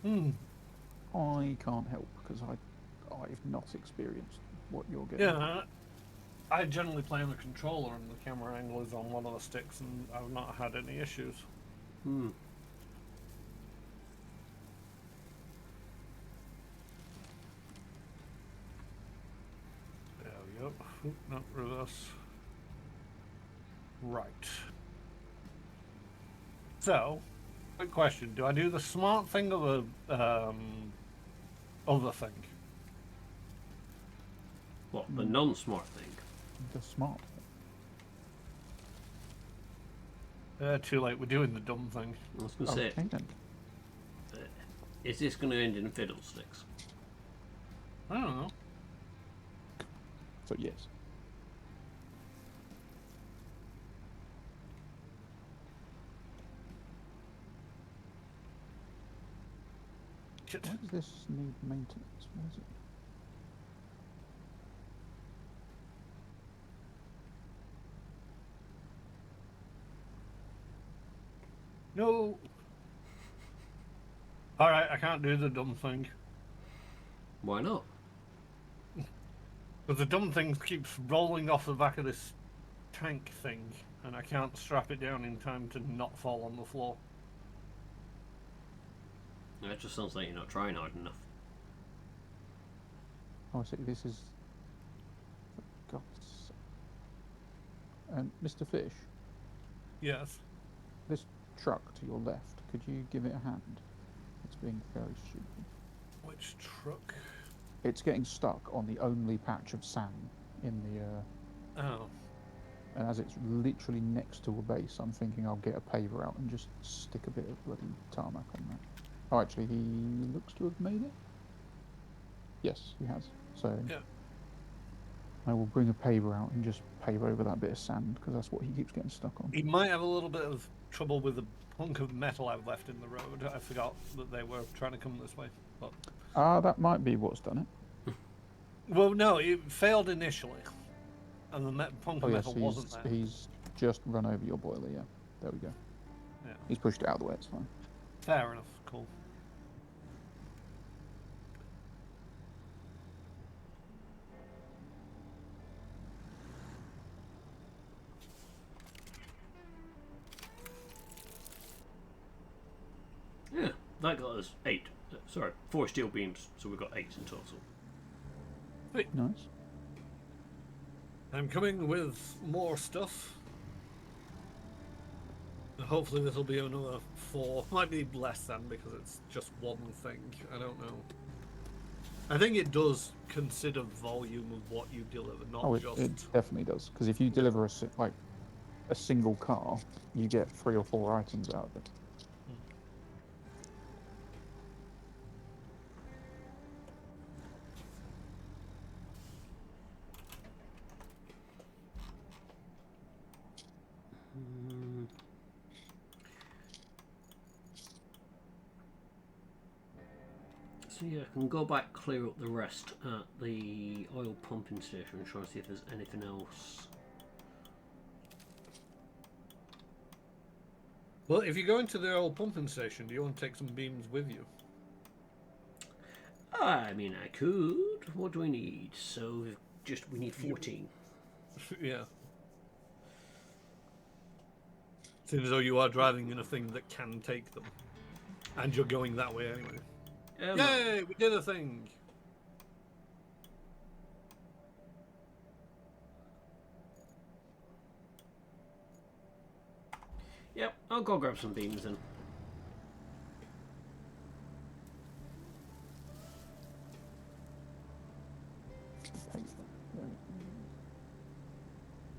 I can't help because I've not experienced what you're getting. Yeah, I generally play on the controller and the camera angle is on one of the sticks and I've not had any issues. Oh, no, reverse. Right. So, quick question. Do I do the smart thing or the other thing? What, the non-smart thing? The smart. Too late. We're doing the dumb thing. I was going to say, Okay then. is this going to end in fiddlesticks? I don't know. So yes. Shit. Why does this need maintenance? What is it? No. Alright, I can't do the dumb thing. Why not? Because the dumb thing keeps rolling off the back of this tank thing, and I can't strap it down in time to not fall on the floor. That just sounds like you're not trying hard enough. Oh, I see. This is. For God's sake. Mr. Fish, Yes. this truck to your left, could you give it a hand? It's being very stupid. Which truck? It's getting stuck on the only patch of sand in the. Oh. And as it's literally next to a base, I'm thinking I'll get a paver out and just stick a bit of bloody tarmac on that. Oh, actually, he looks to have made it. Yes, he has. So Yeah. I will bring a paver out and just pave over that bit of sand because that's what he keeps getting stuck on. He might have a little bit of trouble with the hunk of metal I've left in the road. I forgot that they were trying to come this way. But... That might be what's done it. Well, no, it failed initially. And the hunk Oh of yes, metal wasn't there. he's just run over your boiler. Yeah, there we go. Yeah. He's pushed it out of the way. It's fine. Fair enough. Cool. Yeah, that got us 8. Sorry, 4 steel beams, so we've got 8 in total. Nice. I'm coming with more stuff. Hopefully this will be another 4. Might be less than because it's just one thing. I don't know. I think it does consider volume of what you deliver, not Oh, just... it definitely does. Because if you deliver a single car, you get 3 or 4 items out of it. So yeah, I can go back, clear up the rest at the oil pumping station and try and see if there's anything else. Well, if you go into the old pumping station, do you want to take some beams with you? I mean, I could. What do we need? So we need 14. Yeah. Seems as though you are driving in a thing that can take them. And you're going that way anyway. Yay! We did a thing! Yep, I'll go grab some beams then.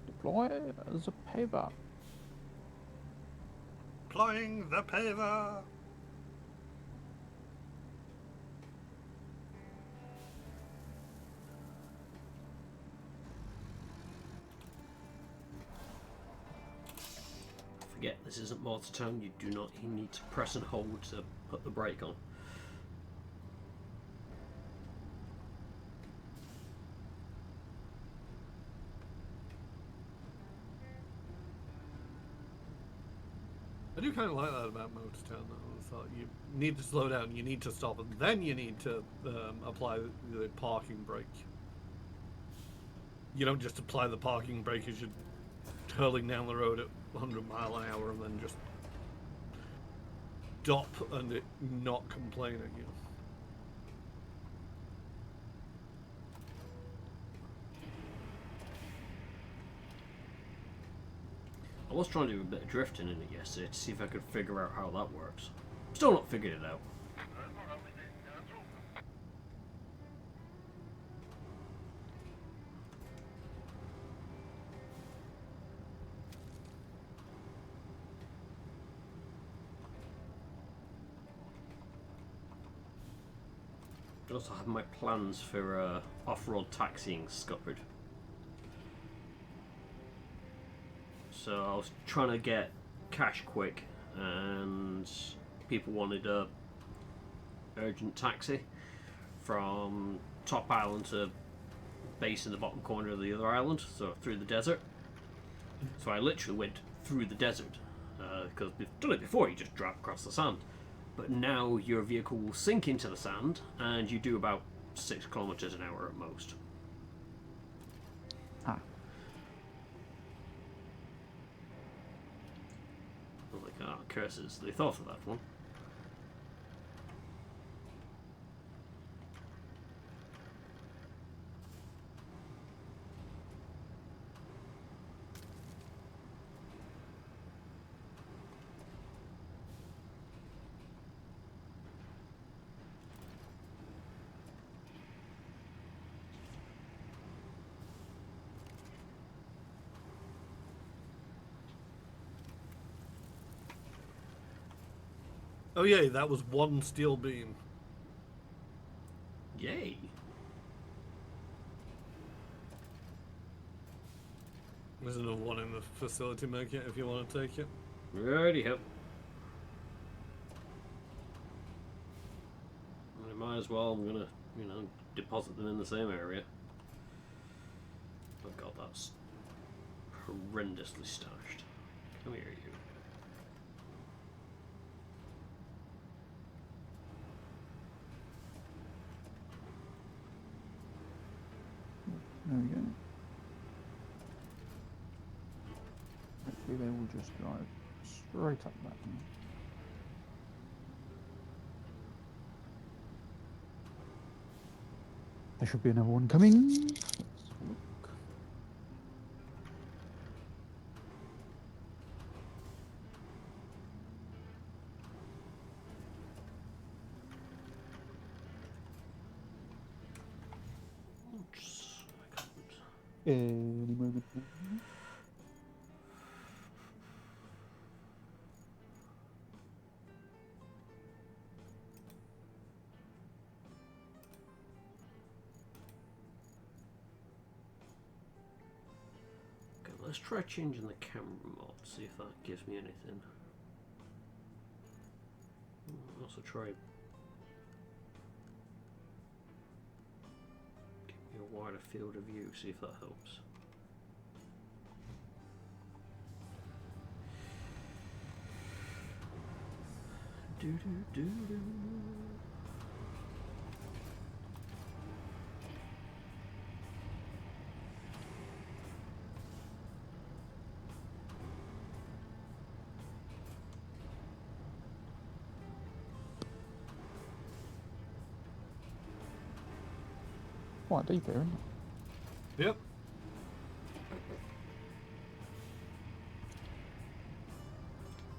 Deploy it as a paver. Deploying the paver! Forget, this isn't Mortartown. You do not. You need to press and hold to put the brake on. I do kind of like that about Motortown, though. I thought you need to slow down, you need to stop, and then you need to apply the parking brake. You don't just apply the parking brake as you're hurling down the road at 100 mile an hour and then just stop and it not complain at you. I was trying to do a bit of drifting in it yesterday to see if I could figure out how that works. Still not figured it out. I also have my plans for off-road taxiing scuppered. So I was trying to get cash quick, and people wanted a urgent taxi from top island to base in the bottom corner of the other island, so through the desert. So I literally went through the desert, because we've done it before, you just drive across the sand. But now your vehicle will sink into the sand, and you do about 6 kilometers an hour at most. Ah. I'm like, ah, curses, they thought of that one. Oh yeah, that was one steel beam. Yay! There's another one in the facility market if you want to take it. Righty ho. I might as well, I'm gonna, deposit them in the same area. Oh god, that's horrendously stashed. Come here, you. There we go. Hopefully they will just drive straight up that now. There should be another one coming. Let's look. Oops, I can't. Any moment now. Okay, let's try changing the camera mode, see if that gives me anything. I'll also try give me a wider field of view, see if that helps. Do do do do. Quite deep here, isn't it? Yep.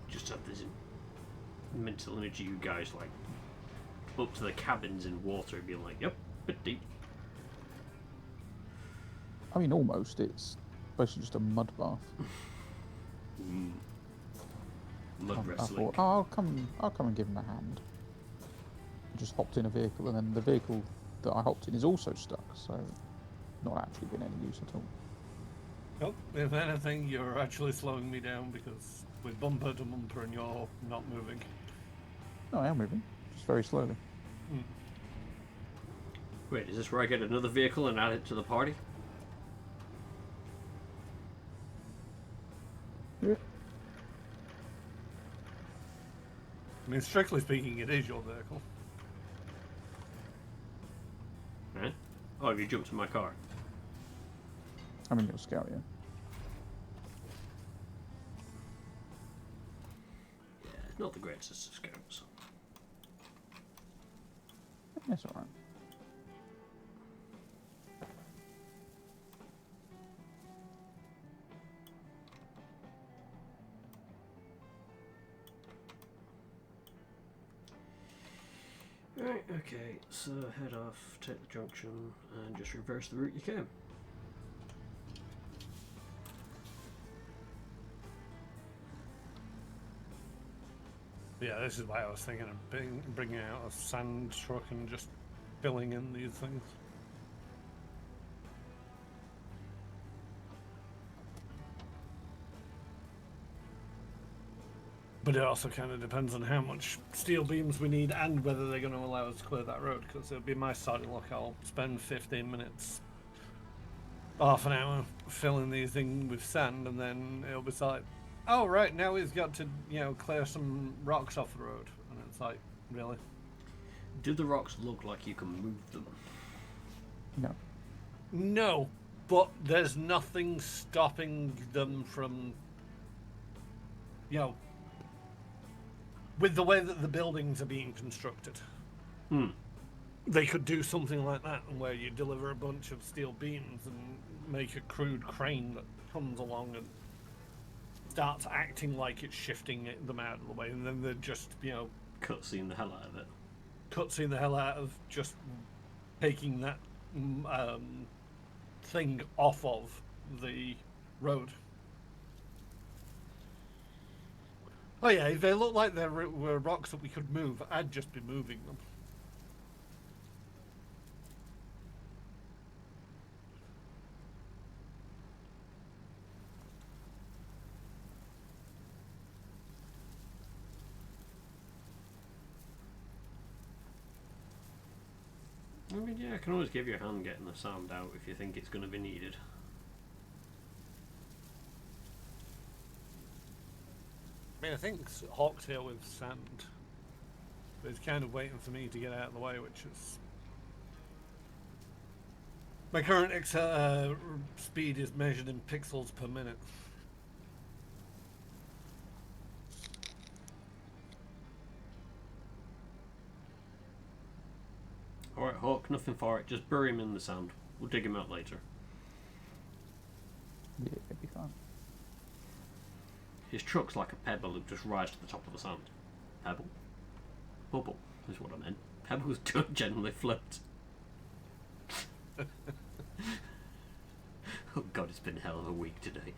Just have this mental image of you guys like up to the cabins in water being like, yep, bit deep. I mean, almost. It's basically just a mud bath. Mud I wrestling. thought, oh, I'll come and give him a hand. I just hopped in a vehicle, and then the vehicle that I hopped in is also stuck, so not actually been any use at all. Nope. If anything, you're actually slowing me down because we're bumper to bumper and you're not moving. No, I am moving, just very slowly. Wait, is this where I get another vehicle and add it to the party? Yeah. I mean, strictly speaking, it is your vehicle. Eh? Oh, have you jumped in my car? I'm in your scout, yeah. Yeah, not the greatest of scouts. That's alright. Right, okay, so head off, take the junction, and just reverse the route you came. Yeah, this is why I was thinking of bringing out a sand truck and just filling in these things. But it also kind of depends on how much steel beams we need and whether they're going to allow us to clear that road, because it'll be my starting luck. I'll spend 15 minutes, half an hour filling these things with sand, and then it'll be like, oh, right, now he's got to, clear some rocks off the road. And it's like, really? Do the rocks look like you can move them? No. No, but there's nothing stopping them from, with the way that the buildings are being constructed. They could do something like that, where you deliver a bunch of steel beams and make a crude crane that comes along and starts acting like it's shifting them out of the way, and then they're just, Cutscene the hell out of it. cutscene the hell out of just taking that thing off of the road. Oh yeah, if they look like there were rocks that we could move, I'd just be moving them. I mean, yeah, I can always give you a hand getting the sand out if you think it's going to be needed. I mean, I think Hawk's here with sand, but it's kind of waiting for me to get out of the way, which is... My current speed is measured in pixels per minute. Alright, Hawk, nothing for it. Just bury him in the sand. We'll dig him out later. Yeah, it'd be fine. His truck's like a pebble that just rises to the top of the sand. Pebble? Bubble is what I meant. Pebbles don't generally float. Oh god, it's been a hell of a week today.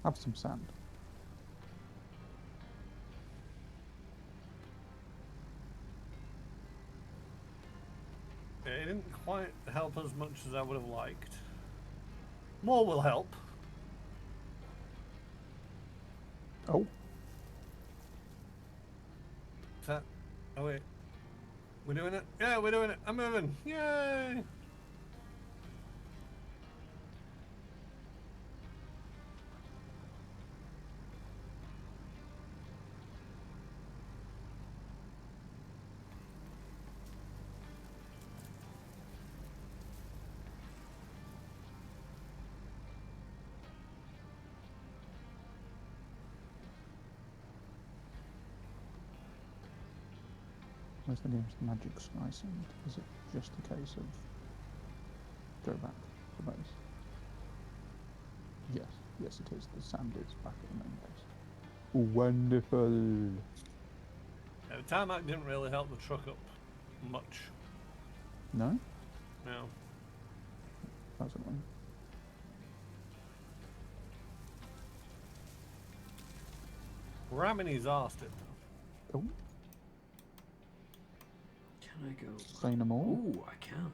Have some sand. It didn't quite help as much as I would have liked. More will help. Oh, Is that... Oh wait. We're doing it? Yeah, we're doing it. I'm moving. Yay! where's the nearest magic sky sand? Is it just a case of go back to base? Yes, yes it is. The sand is back at the main base. Wonderful. Yeah, the tarmac didn't really help the truck up much. No? No. That's annoying. Ramming his arse did though. Oh, Can I go? say no more. Ooh, I can.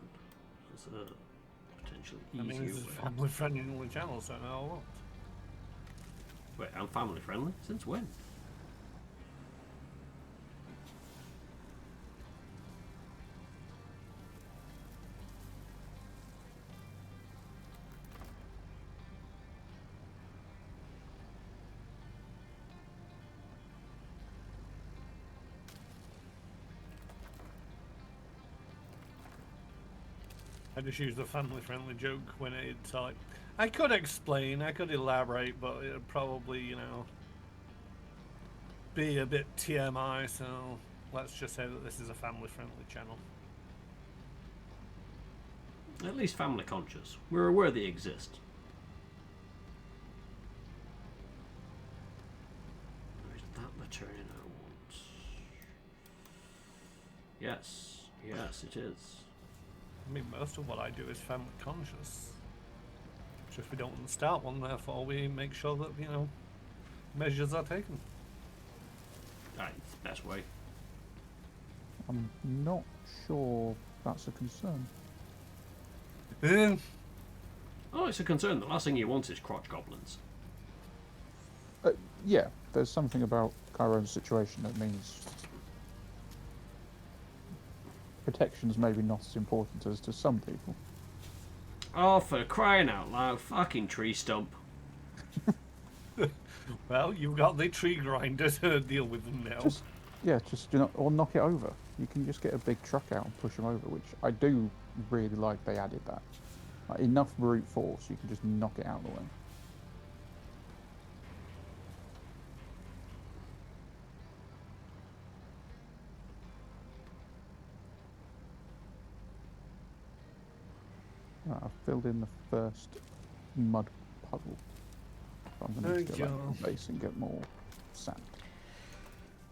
That's a potentially I mean, easier this is way. family friendly channel, so now what? Wait, I'm family friendly? Since when? I just used a family friendly joke when it's like, I could explain, I could elaborate, but it'd probably, you know, be a bit TMI, so let's just say that this is a family-friendly channel. At least family conscious. We're aware they exist. Is that the turning I want? Yes. Yes, it is. I mean, most of what I do is family conscious. Just we don't want to start one, therefore we make sure that, you know, measures are taken. It's the best way. I'm not sure that's a concern. Oh, it's a concern. The last thing you want is crotch goblins. Yeah, there's something about our own situation that means protection's maybe not as important as to some people. Oh, for crying out loud, fucking tree stump. Well, you've got the tree grinder to deal with them now. Just do not, or knock it over. You can just get a big truck out and push them over, which I do really like they added that. Like, enough brute force, you can just knock it out of the way. Right, I've filled in the first mud puddle. I'm going to go back to the base and get more sand.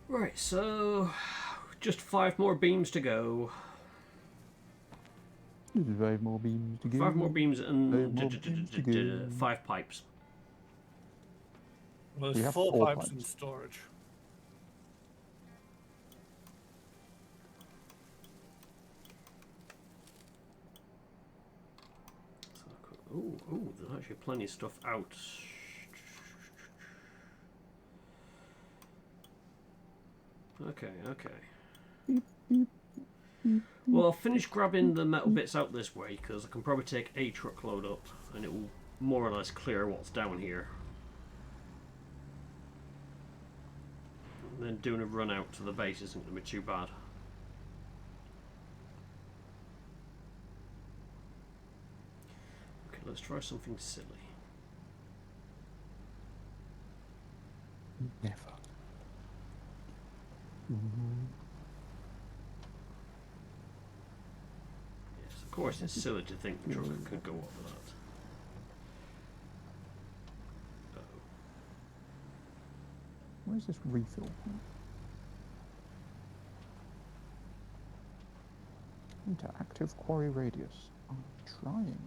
Right, so just 5 more beams to go. There's 5 more beams to go. 5 more beams and 5 5 pipes. Well, We there's have 4 4 pipes in pipes. storage. Oh, there's actually plenty of stuff out. Okay. Well, I'll finish grabbing the metal bits out this way, because I can probably take a truckload up, and it will more or less clear what's down here. And then doing a run out to the base isn't going to be too bad. Okay, let's try something silly. Never. Yes, of course, it's silly to think the truck could go over that. Uh-oh. Where's this refill? Interactive quarry radius. I'm trying.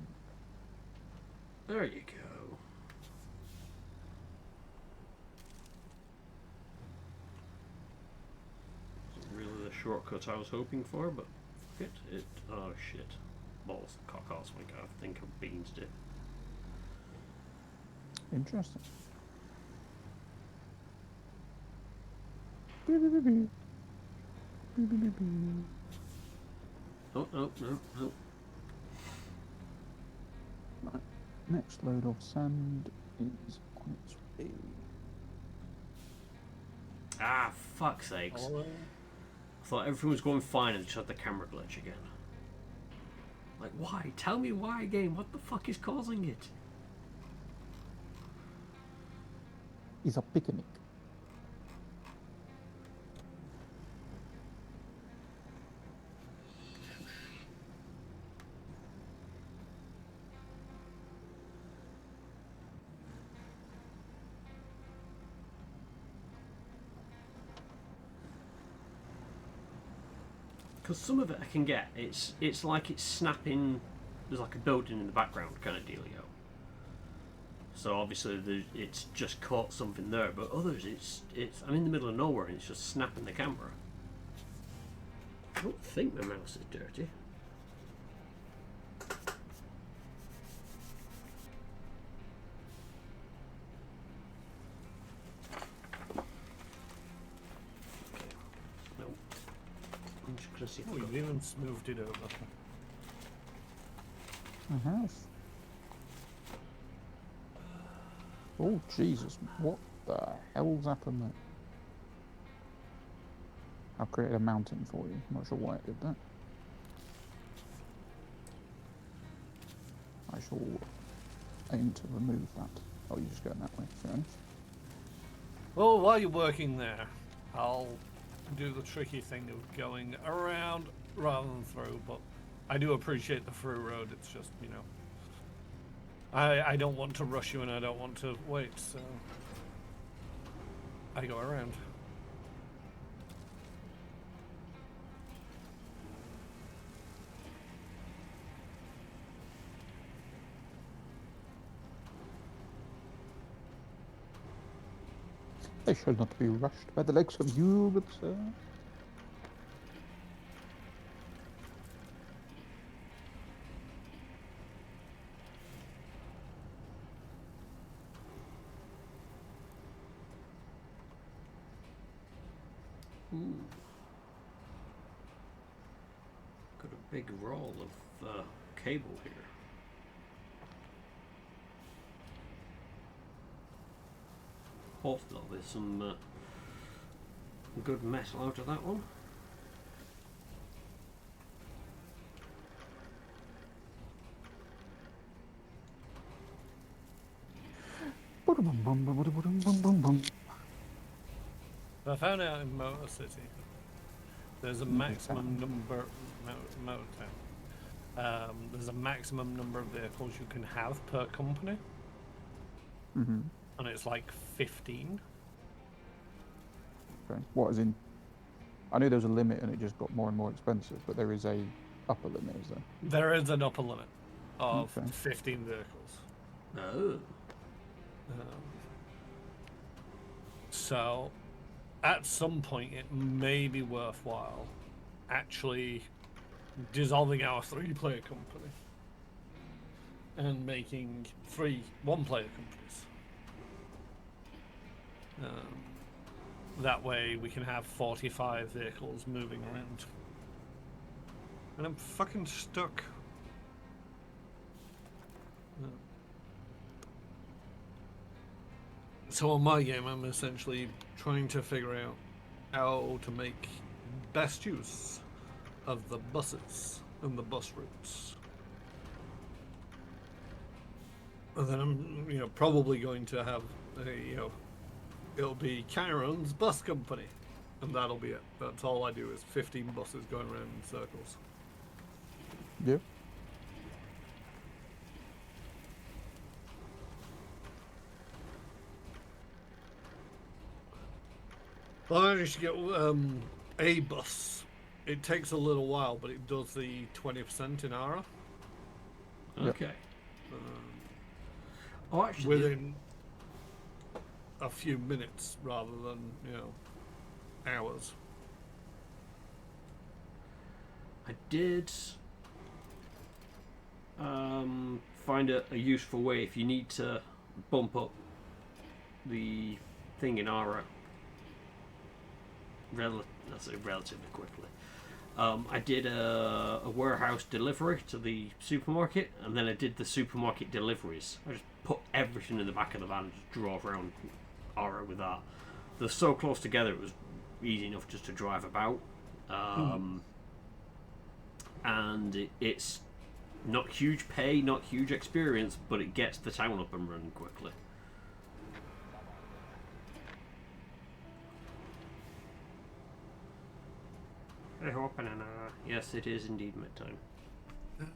There you go. Isn't really the shortcut I was hoping for, but fuck it. Oh shit. Balls, cock ass wink. I think of beans dip. Interesting. Oh, no. Right. Next load of sand is on its way. Ah, fuck's sakes. I thought everything was going fine and just had the camera glitch again. Like, why? Tell me why, game. What the fuck is causing it? Is a picnic. Because some of it I can get. It's like it's snapping. There's like a building in the background kind of dealio. So obviously it's just caught something there, but others it's I'm in the middle of nowhere and it's just snapping the camera. I don't think my mouse is dirty. No. I'm just gonna see if Oh, I've got- you've even smoothed it over. I have. Oh, Jesus. What the hell's happened there? I've created a mountain for you. I'm not sure why it did that. I shall aim to remove that. Oh, you're just going that way. Fair enough. Well, while you're working there, I'll do the tricky thing of going around rather than through, but I do appreciate the through road. It's just, you know, I don't want to rush you and I don't want to wait, so I go around. They shall not be rushed by the likes of you, good sir. Ooh. Got a big roll of cable here. Hopefully there's some good metal out of that one. I found out in Motor City, there's a maximum number, Motor Town, there's a maximum number of vehicles you can have per company, Mm-hmm. and it's like 15. Okay. What is in? I knew there was a limit and it just got more and more expensive, but there is a upper limit, is there? There is an upper limit of Okay. 15 vehicles. Oh. So, at some point, it may be worthwhile actually dissolving our 3-player company and making 3 1-player companies. That way we can have 45 vehicles moving around. And I'm fucking stuck. So on my game, I'm essentially trying to figure out how to make best use of the buses and the bus routes. And then I'm, you know, probably going to have a, you know, it'll be Chiron's bus company, and that'll be it. That's all I do is 15 buses going around in circles. Yeah. Well, I managed to get a bus. It takes a little while, but it does the 20% in ARA Okay. Oh, actually, within a few minutes rather than, you know, hours. I did find a useful way if you need to bump up the thing in Aura relatively quickly. I did a warehouse delivery to the supermarket, and then I did the supermarket deliveries. I just put everything in the back of the van and just drove around Aura with that. They're so close together, it was easy enough just to drive about. And it's not huge pay, not huge experience, but it gets the town up and running quickly. I hope and yes, it is indeed midtime. Let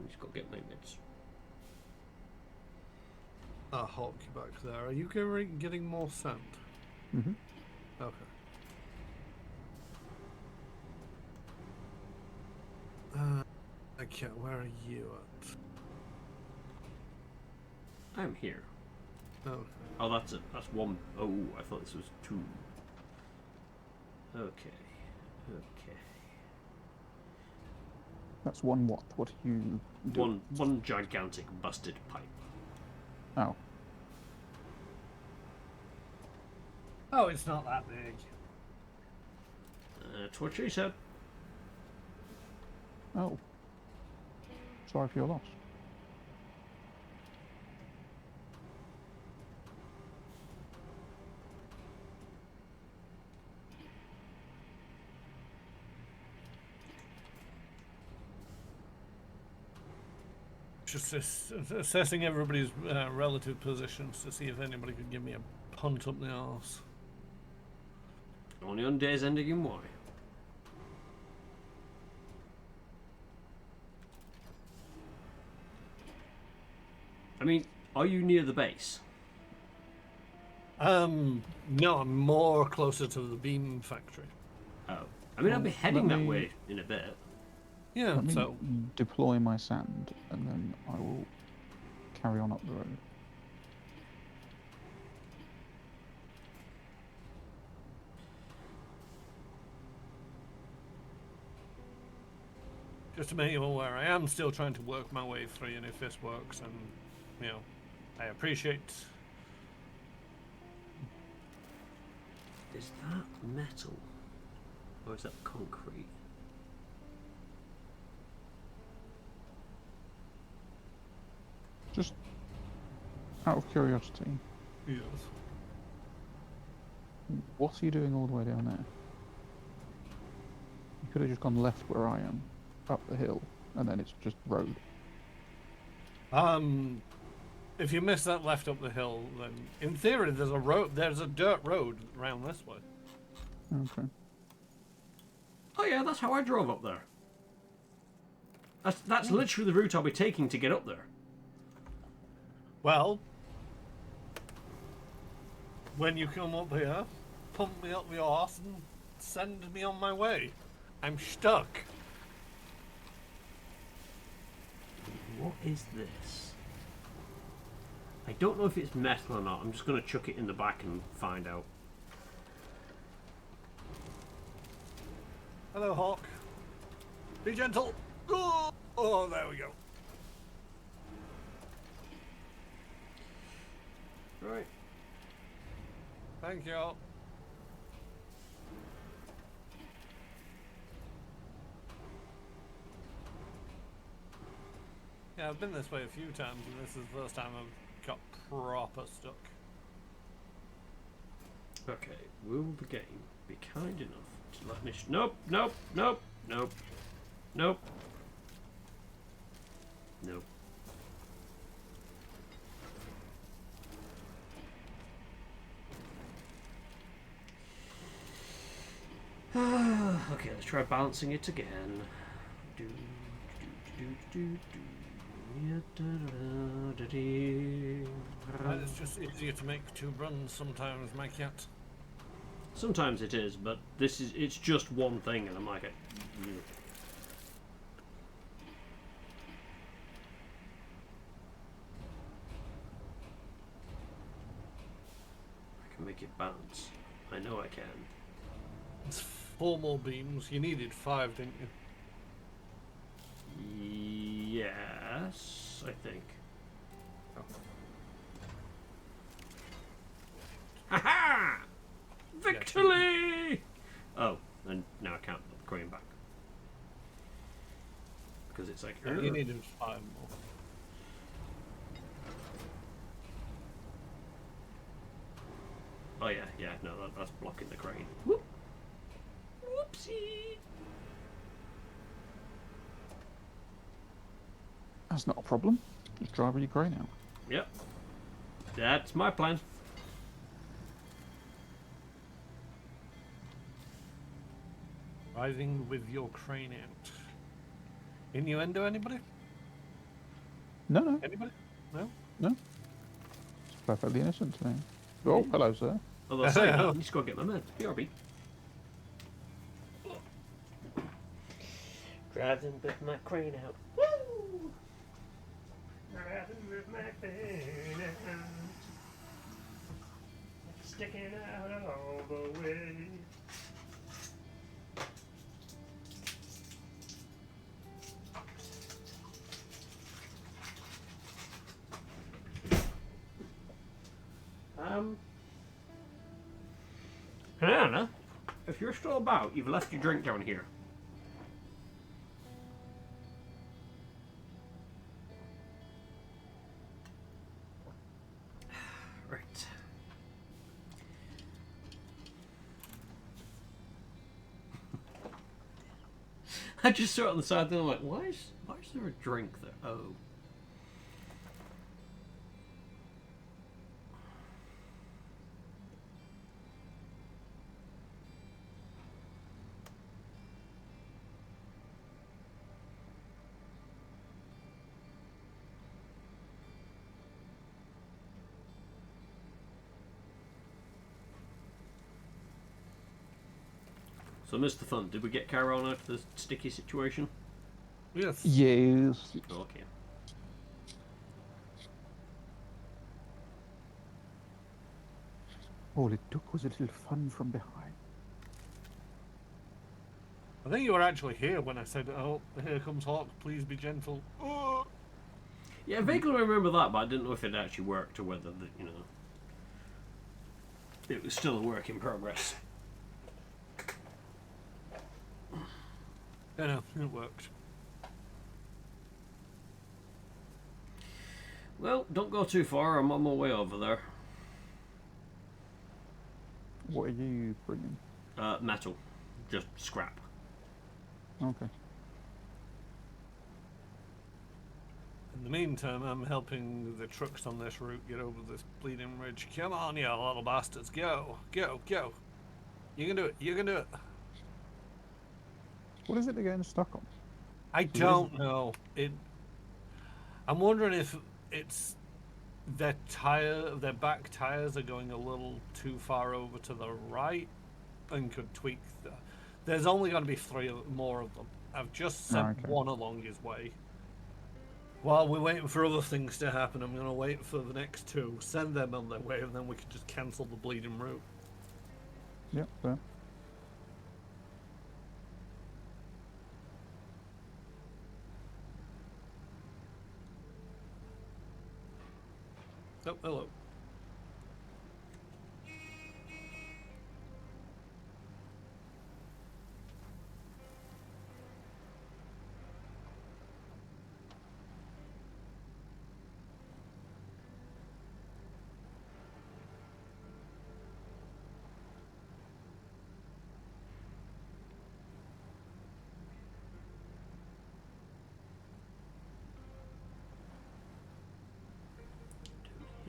me just go get my meds. Hawk, you back there. Are you getting more sand? Mm-hmm. Okay. Okay, where are you at? I'm here. Okay. Oh, that's it. That's one. Oh, I thought this was 2. Okay. Okay. That's one what? What are you doing? One gigantic busted pipe. Oh. Oh, it's not that big. That's what she said. Oh. Sorry for your loss. just assessing everybody's relative positions to see if anybody could give me a punt up the arse. Only on days ending in Y. I mean, are you near the base? No, I'm more closer to the beam factory. Oh. I mean, I'll be heading let that me- way in a bit. Yeah, Let me so deploy my sand, and then I will carry on up the road. just to make you aware, I am still trying to work my way through, and if this works, and I appreciate. Is that metal? Or is that concrete? Just out of curiosity, Yes. what are you doing all the way down there? You could have just gone left where I am, up the hill, and then it's just road. If you miss that left up the hill, then in theory there's a road. There's a dirt road around this way. Okay. Oh yeah, that's how I drove up there. That's literally the route I'll be taking to get up there. Well, when you come up here, pump me up the arse and send me on my way. I'm stuck. What is this? I don't know if it's metal or not. I'm just going to chuck it in the back and find out. Hello, Hawk. Be gentle. Oh, there we go. Right. Thank you. Yeah, I've been this way a few times, and this is the first time I've got proper stuck. Okay, will the game be kind enough to let me... Nope, nope, nope, nope, nope. Nope. Okay, let's try balancing it again. Do, do, do, do, do. Yeah, da, da, da, dee. It's just easier to make two runs sometimes, my cat. Sometimes it is, but it's just one thing, and I'm like, I can make it bounce. I know I can. It's 4 more beams. You needed 5, didn't you? Yes, I think. Ha-ha! Victory! Oh, and now I can't put the crane back. Because it's like... You needed 5 more. Oh yeah, no, that's blocking the crane. Whoop. Whoopsie! That's not a problem. Just drive with your crane out. Yep. That's my plan. Riding with your crane out. Innuendo, anybody? No. Anybody? No? It's perfectly innocent to me. Oh, hello, sir. Although saying that, I need to go get my meds. BRB. Driving with my crane out. Woo! Driving with my crane out. Sticking out all the way. Anna, if you're still about, you've left your drink down here. Right. I just saw it on the side, and I'm like, why is there a drink there? Oh. So, Mr. Fun, did we get Chiron out of the sticky situation? Yes. Yes. Okay. All it took was a little fun from behind. I think you were actually here when I said, "Oh, here comes Hawk. Please be gentle." Oh. Yeah, I vaguely remember that, but I didn't know if it actually worked or whether, it was still a work in progress. Yeah, no, it worked. Well, don't go too far. I'm on my way over there. What are you bringing? Metal. Just scrap. Okay. In the meantime, I'm helping the trucks on this route get over this bleeding ridge. Come on, you little bastards. Go. Go. Go. You can do it. You can do it. What is it they're getting stuck on? I don't know. I'm wondering if it's their back tires are going a little too far over to the right and could tweak there's only going to be 3 more of them. I've just sent one along his way. While we're waiting for other things to happen, I'm going to wait for the next 2, send them on their way, and then we can just cancel the bleeding route. Yep, fair. Oh, hello.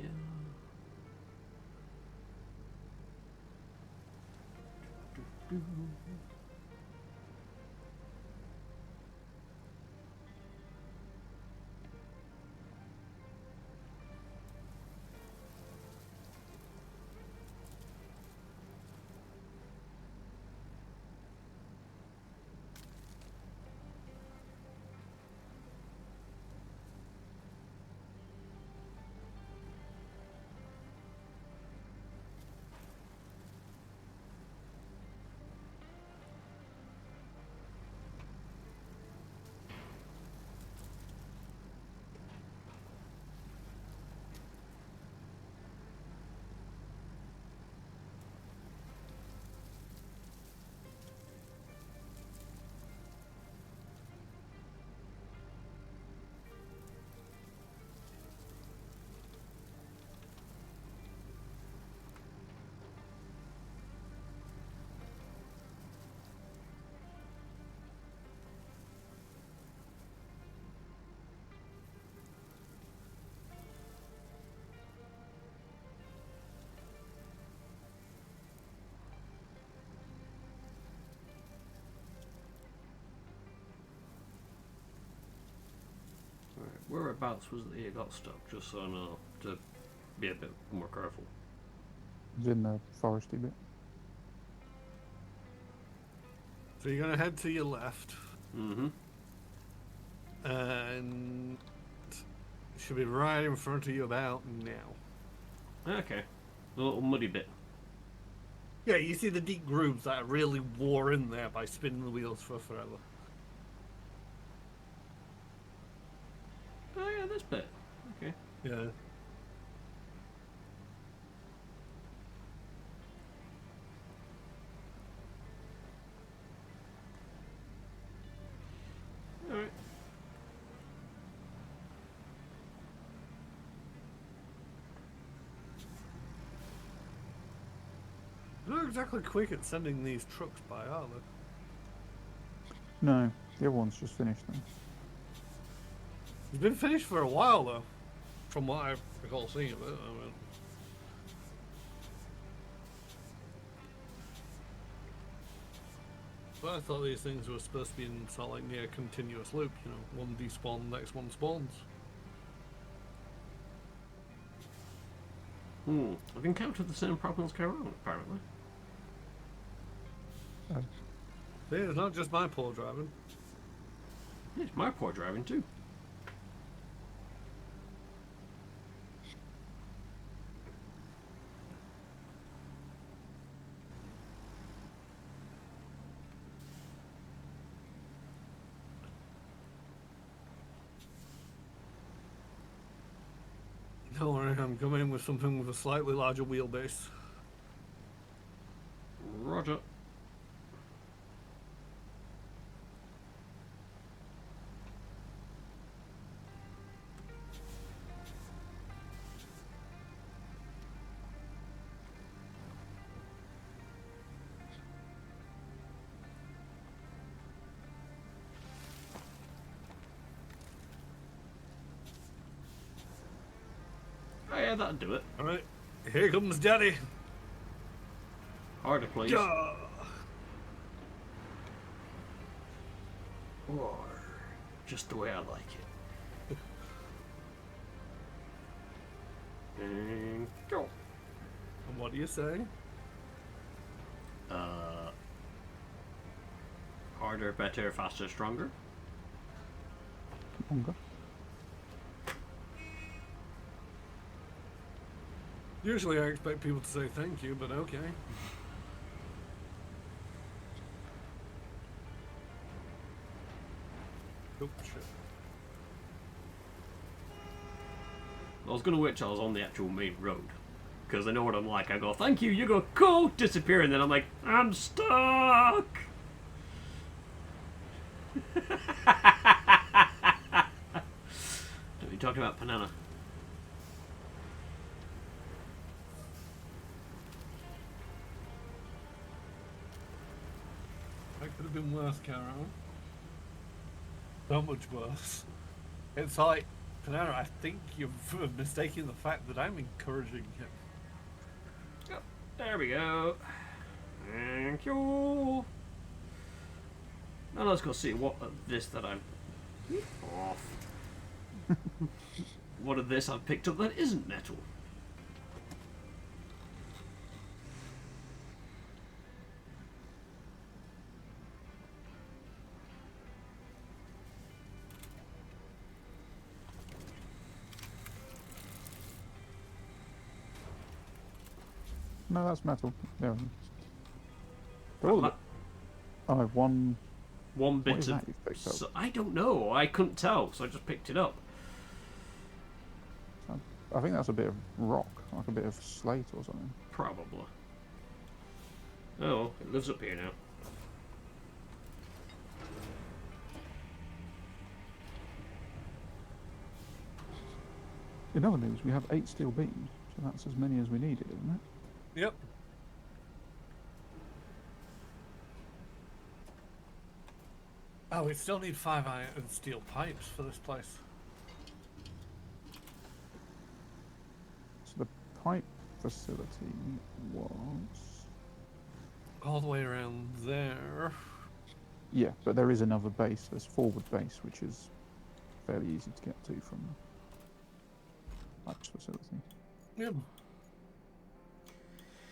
Yeah. Right. Whereabouts was it you got stuck? Just so I know to be a bit more careful. It's in the foresty bit. So you're going to head to your left. Mm-hmm. And it should be right in front of you about now. Okay. The little muddy bit. Yeah, you see the deep grooves that are really wore in there by spinning the wheels for forever. Oh yeah, this bit. Okay. Yeah. Alright. They're not exactly quick at sending these trucks by, are they? No, the other one's just finished them. It's been finished for a while, though, from what I recall seeing of it. I mean, but I thought these things were supposed to be in sort of like near continuous loop, you know, one despawn, next one spawns. I've encountered the same problem as Chiron, apparently. Oh. See, it's not just my poor driving. It's my poor driving too. Don't worry, I'm coming in with something with a slightly larger wheelbase. Roger. Oh yeah, that'd do it. Alright, here comes Daddy. Harder, please. Duh. Roar. Just the way I like it. And go. And what do you say? Harder, better, faster, stronger. Longer. Usually I expect people to say thank you, but okay. Oh, shit. I was gonna wait till I was on the actual main road. Because I know what I'm like. I go, thank you, you go, cool, disappear, and then I'm like, I'm stuck! Don't be talking about Banana. That could have been worse, Carol. So much worse. It's like, Panera, I think you're mistaking the fact that I'm encouraging him. Oh, there we go. Thank you. Now let's go see what of this that I'm off. What of this I've picked up that isn't metal. No, that's metal. There. All of it. I have one. One What bit is of. that you've picked up? So, I don't know. I couldn't tell, so I just picked it up. I think that's a bit of rock, like a bit of slate or something. Probably. Oh, it lives up here now. In other news, we have 8 steel beams, so that's as many as we needed, isn't it? Yep. Oh, we still need 5 iron and steel pipes for this place. So the pipe facility was... All the way around there. Yeah, but there is another base. There's forward base, which is fairly easy to get to from the pipes facility. Yep.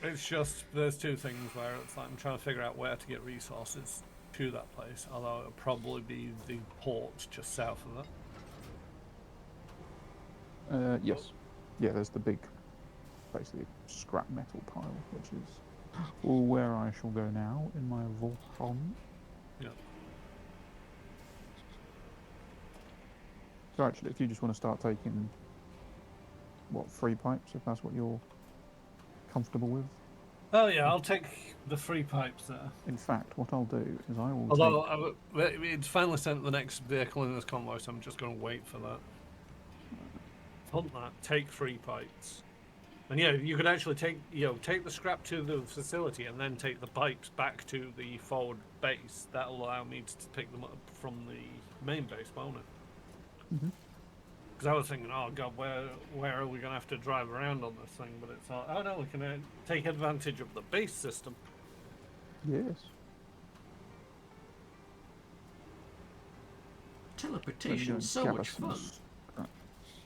It's just, there's 2 things where it's like I'm trying to figure out where to get resources to that place, although it'll probably be the port just south of that. Yes. Yeah, there's the big, basically scrap metal pile, which is where I shall go now in my Voltron. Yep. So actually, if you just want to start taking, 3 pipes, if that's what you're comfortable with. Oh yeah, I'll take the 3 pipes there. In fact, what I'll do is I will Although it's finally sent the next vehicle in this convoy, so I'm just going to wait for that. Hunt that. Take 3 pipes, and yeah, you could actually take take the scrap to the facility and then take the pipes back to the forward base. That'll allow me to pick them up from the main base, won't it? Mhm. Because I was thinking, oh god, where are we going to have to drive around on this thing? But it's like, oh no, we can take advantage of the base system. Yes. Teleportation's so gather much some fun. scrap.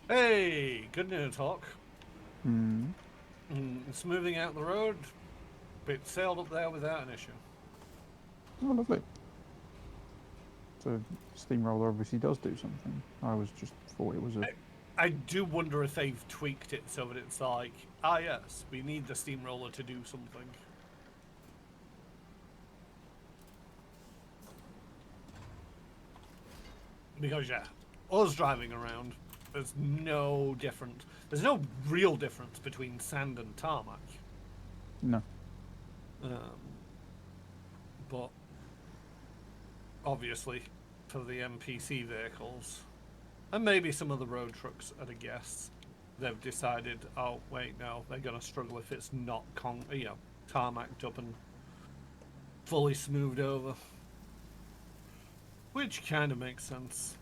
Hey, good news, Hawk. Hmm. It's moving out the road. It sailed up there without an issue. Oh, lovely. So steamroller obviously does do something. I was just thought it was a. I do wonder if they've tweaked it so that it's like, yes, we need the steamroller to do something. Because yeah, us driving around, there's no difference. There's no real difference between sand and tarmac. No. But obviously, for the NPC vehicles, and maybe some of the road trucks at a guess, they've decided, oh wait, no, they're gonna struggle if it's not tarmacked up and fully smoothed over, which kind of makes sense.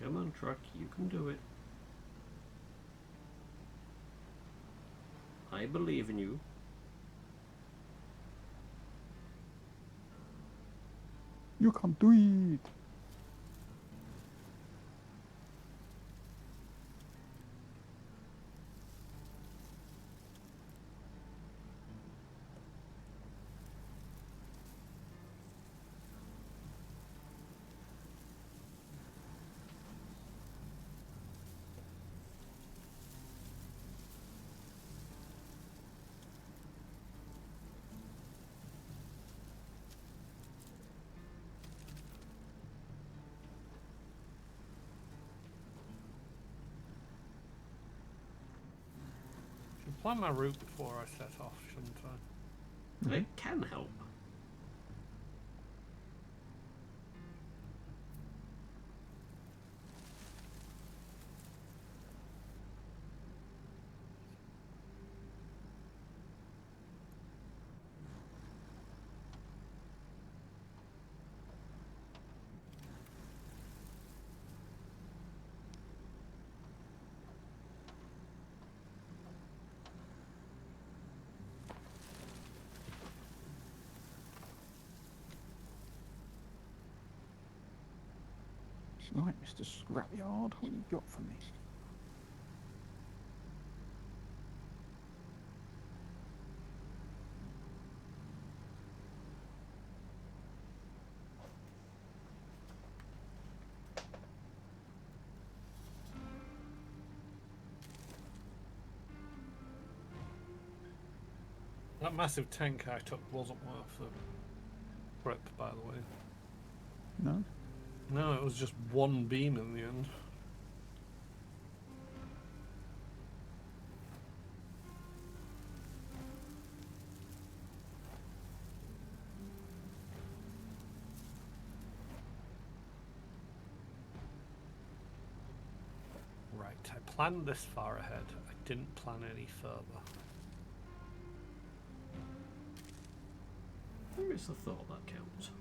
Come on, truck, you can do it. I believe in you. You can do it. Should plan my route before I set off, shouldn't I? It can help. Right, Mr. Scrapyard, what you got for me? That massive tank I took wasn't worth the trip, by the way. No? No, it was just one beam in the end. Right, I planned this far ahead. I didn't plan any further. I think it's the thought that counts.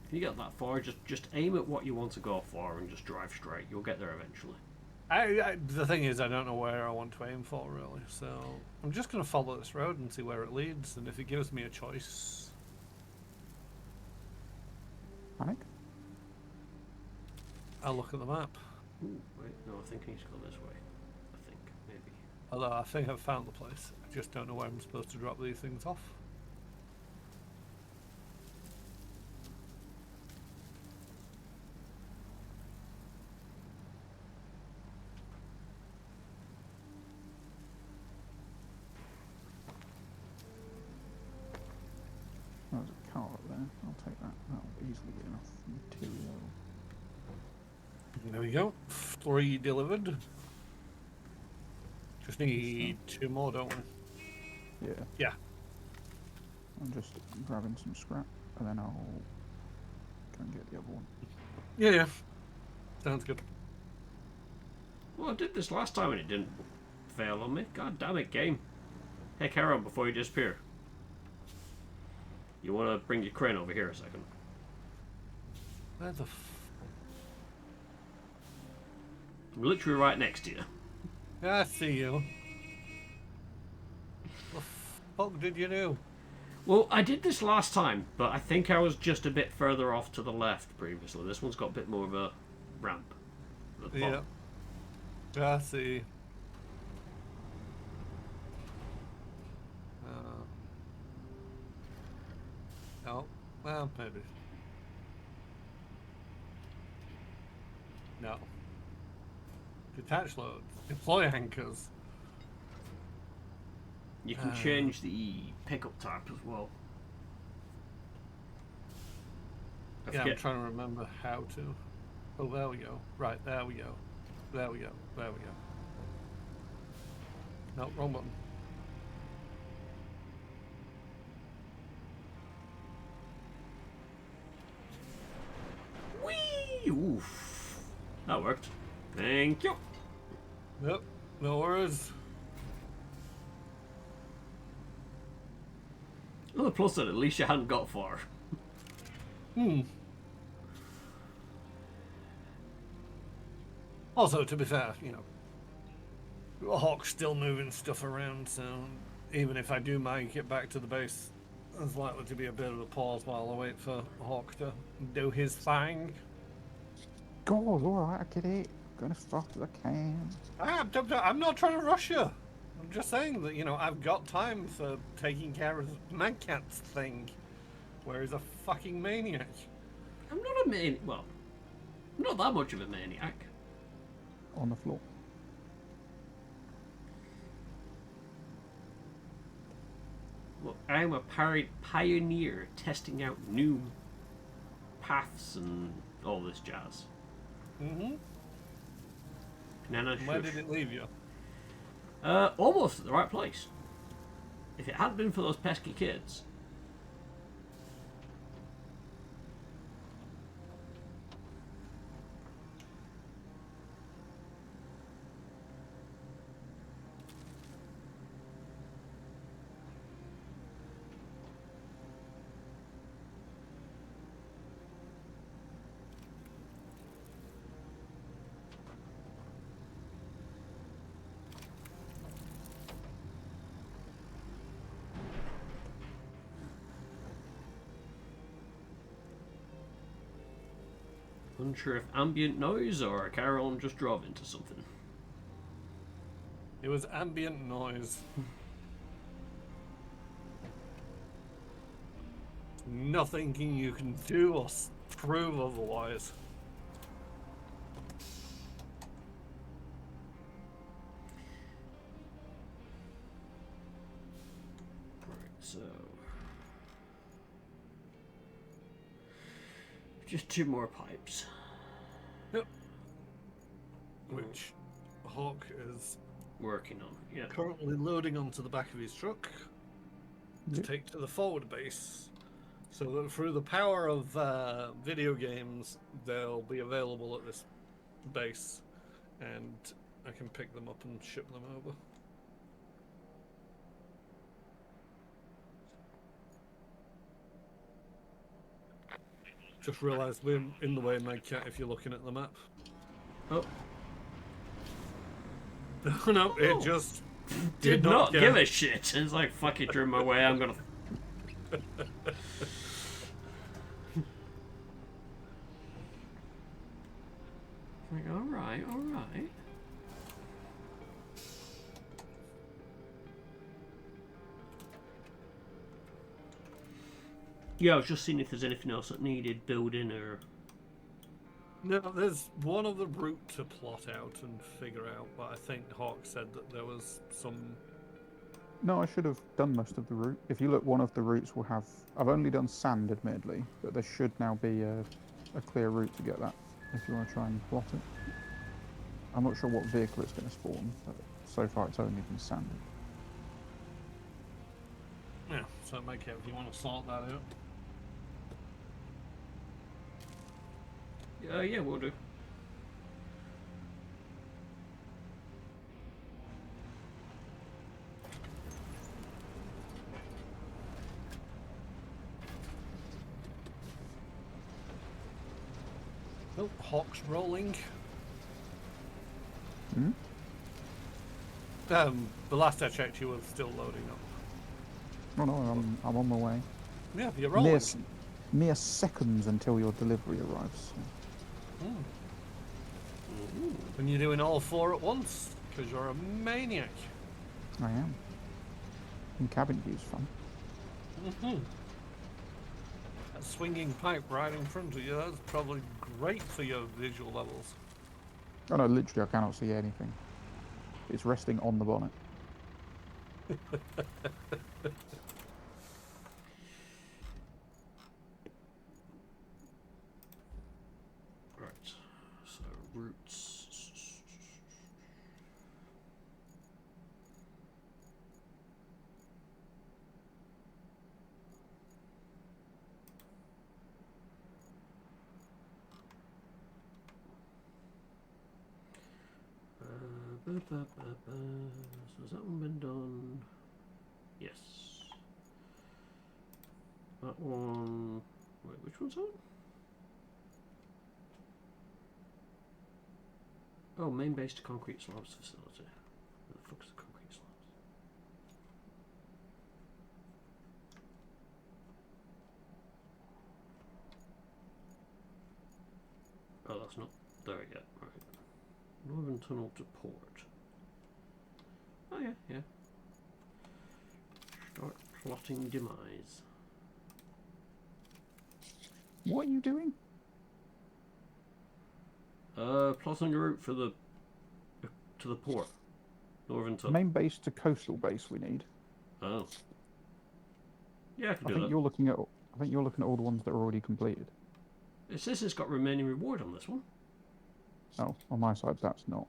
If you get that far, just aim at what you want to go for and just drive straight. You'll get there eventually. The thing is, I don't know where I want to aim for, really. So I'm just going to follow this road and see where it leads. And if it gives me a choice, Panic? I'll look at the map. Ooh, wait, no, I think I need to go this way. I think, maybe. Although I think I've found the place. I just don't know where I'm supposed to drop these things off. There's a car up there. I'll take that. That'll easily be enough material. There we go. 3 delivered. Just need 2 more, don't we? Yeah. Yeah. I'm just grabbing some scrap and then I'll go and get the other one. Yeah. Sounds good. Well, I did this last time and it didn't fail on me. God damn it, game. Hey, carry on before you disappear. You want to bring your crane over here a second? Where the I'm literally right next to you. I see you. What the fuck did you do? Well, I did this last time, but I think I was just a bit further off to the left previously. This one's got a bit more of a ramp. At the bottom. Yeah. I see. Oh, well, maybe. No. Detach loads. Deploy anchors. You can change the pickup type as well. Yeah, I'm trying to remember how to. Oh, there we go. Right, there we go. There we go. There we go. No, wrong button. Whee! Oof. That worked. Thank you. Yep, no worries. Well, the plus that at least you hadn't got far. Also, to be fair, you know, Hawk's still moving stuff around, so even if I do make it back to the base, there's likely to be a bit of a pause while I wait for Hawk to do his thing. God, alright, I get it. Going as fast as I can. I'm not trying to rush you. I'm just saying that, you know, I've got time for taking care of Magcat's thing, where he's a fucking maniac. I'm not a maniac. Well, I'm not that much of a maniac. On the floor. Well, I'm a pioneer testing out new paths and all this jazz. Mm-hmm. Nana, Where did it leave you? Almost at the right place. If it hadn't been for those pesky kids. Unsure if ambient noise or Carol just drove into something. It was ambient noise. Nothing you can do or prove otherwise. Right, so just 2 more pipes. Yep. Which Hawk is Working on, yeah. currently loading onto the back of his truck to Yep. take to the forward base, so that through the power of video games, they'll be available at this base, and I can pick them up and ship them over. Just realised we're in the way, Magcat, if you're looking at the map. Oh, No, it Oh. just did not care. give a shit. It's like, fuck it, you're in my way, I'm gonna... Like, alright, alright. Yeah, I was just seeing if there's anything else that needed building or... No, there's one other route to plot out and figure out, but I think Hawk said that there was some... No, I should have done most of the route. If you look, one of the routes will have... I've only done sand, admittedly, but there should now be a clear route to get that, if you want to try and plot it. I'm not sure what vehicle it's going to spawn, but so far it's only been sanded. Yeah, so make it if you want to sort that out. Yeah, we'll do. Oh, Hawk's rolling. Hmm? The last I checked, you were still loading up. Oh no, I'm on my way. Yeah, you're rolling. Mere seconds until your delivery arrives. And you're doing all 4 at once, because you're a maniac. I am. And cabin view's fun. That swinging pipe right in front of you, that's probably great for your visual levels. Oh no, literally I cannot see anything. It's resting on the bonnet. Right. So routes. So has that one been done? Yes. That one. Wait, which one's that one? Oh, main base to concrete slabs facility. Where the fuck's the concrete slabs? Oh, that's not there yet. Right. Northern tunnel to port. Oh yeah, yeah. Start plotting demise. What are you doing? Plotting a route for the to the port. Northern tunnel. Main base to coastal base we need. Oh. Yeah, I can I do think that. you're looking at all the ones that are already completed. It says it's got remaining reward on this one. Oh, on my side that's not.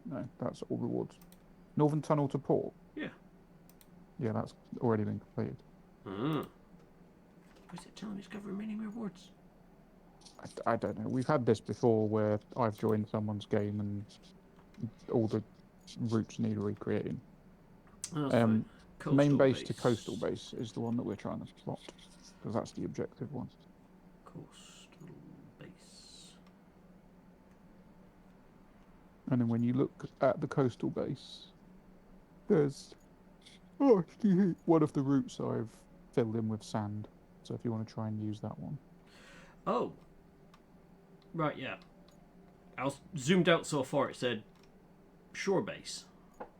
No, that's all rewards. Northern tunnel to port. Yeah. Yeah, that's already been completed. Why is it telling me it's got remaining rewards? I don't know. We've had this before where I've joined someone's game and all the routes need recreating. Oh, that's fine. Main Coastal base to coastal base is the one that we're trying to plot because that's the objective one. Coastal base. And then when you look at the coastal base, there's one of the routes I've filled in with sand. So if you want to try and use that one. Oh. Right, yeah. I was zoomed out so far it said shore base.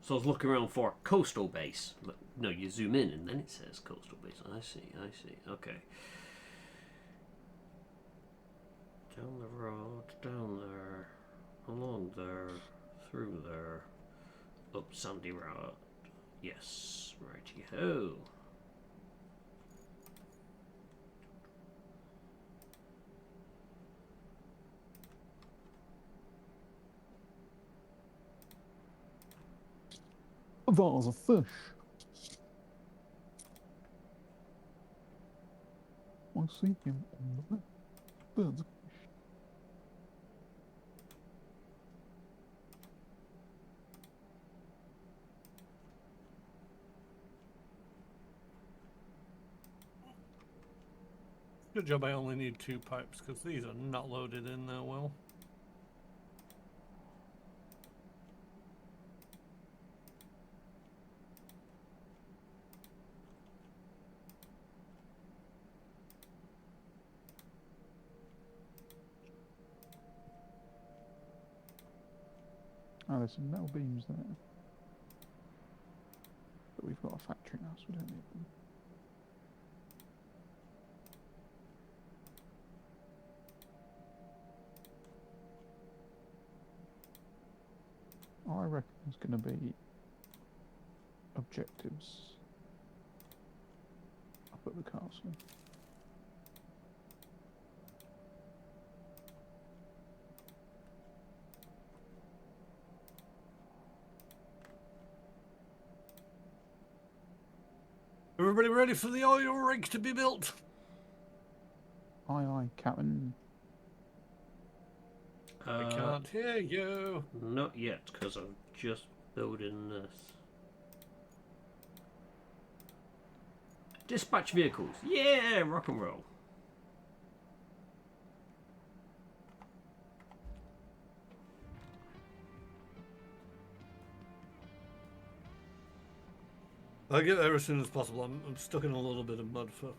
So I was looking around for coastal base. But no, you zoom in and then it says coastal base. I see. Okay. Down the road, down there, along there, through there, up Sandy Road. Yes, righty-ho. There's a fish. I see him on the map. There's a fish. Good job I only need 2 pipes, because these are not loaded in there well. Oh, there's some metal beams there. But we've got a factory now, so we don't need them. I reckon there's going to be objectives up at the castle. Everybody ready for the oil rig to be built? Aye, aye, Captain. I can't hear you. Not yet, because I'm just building this. Dispatch vehicles. Yeah, rock and roll. I'll get there as soon as possible. I'm stuck in a little bit of mud for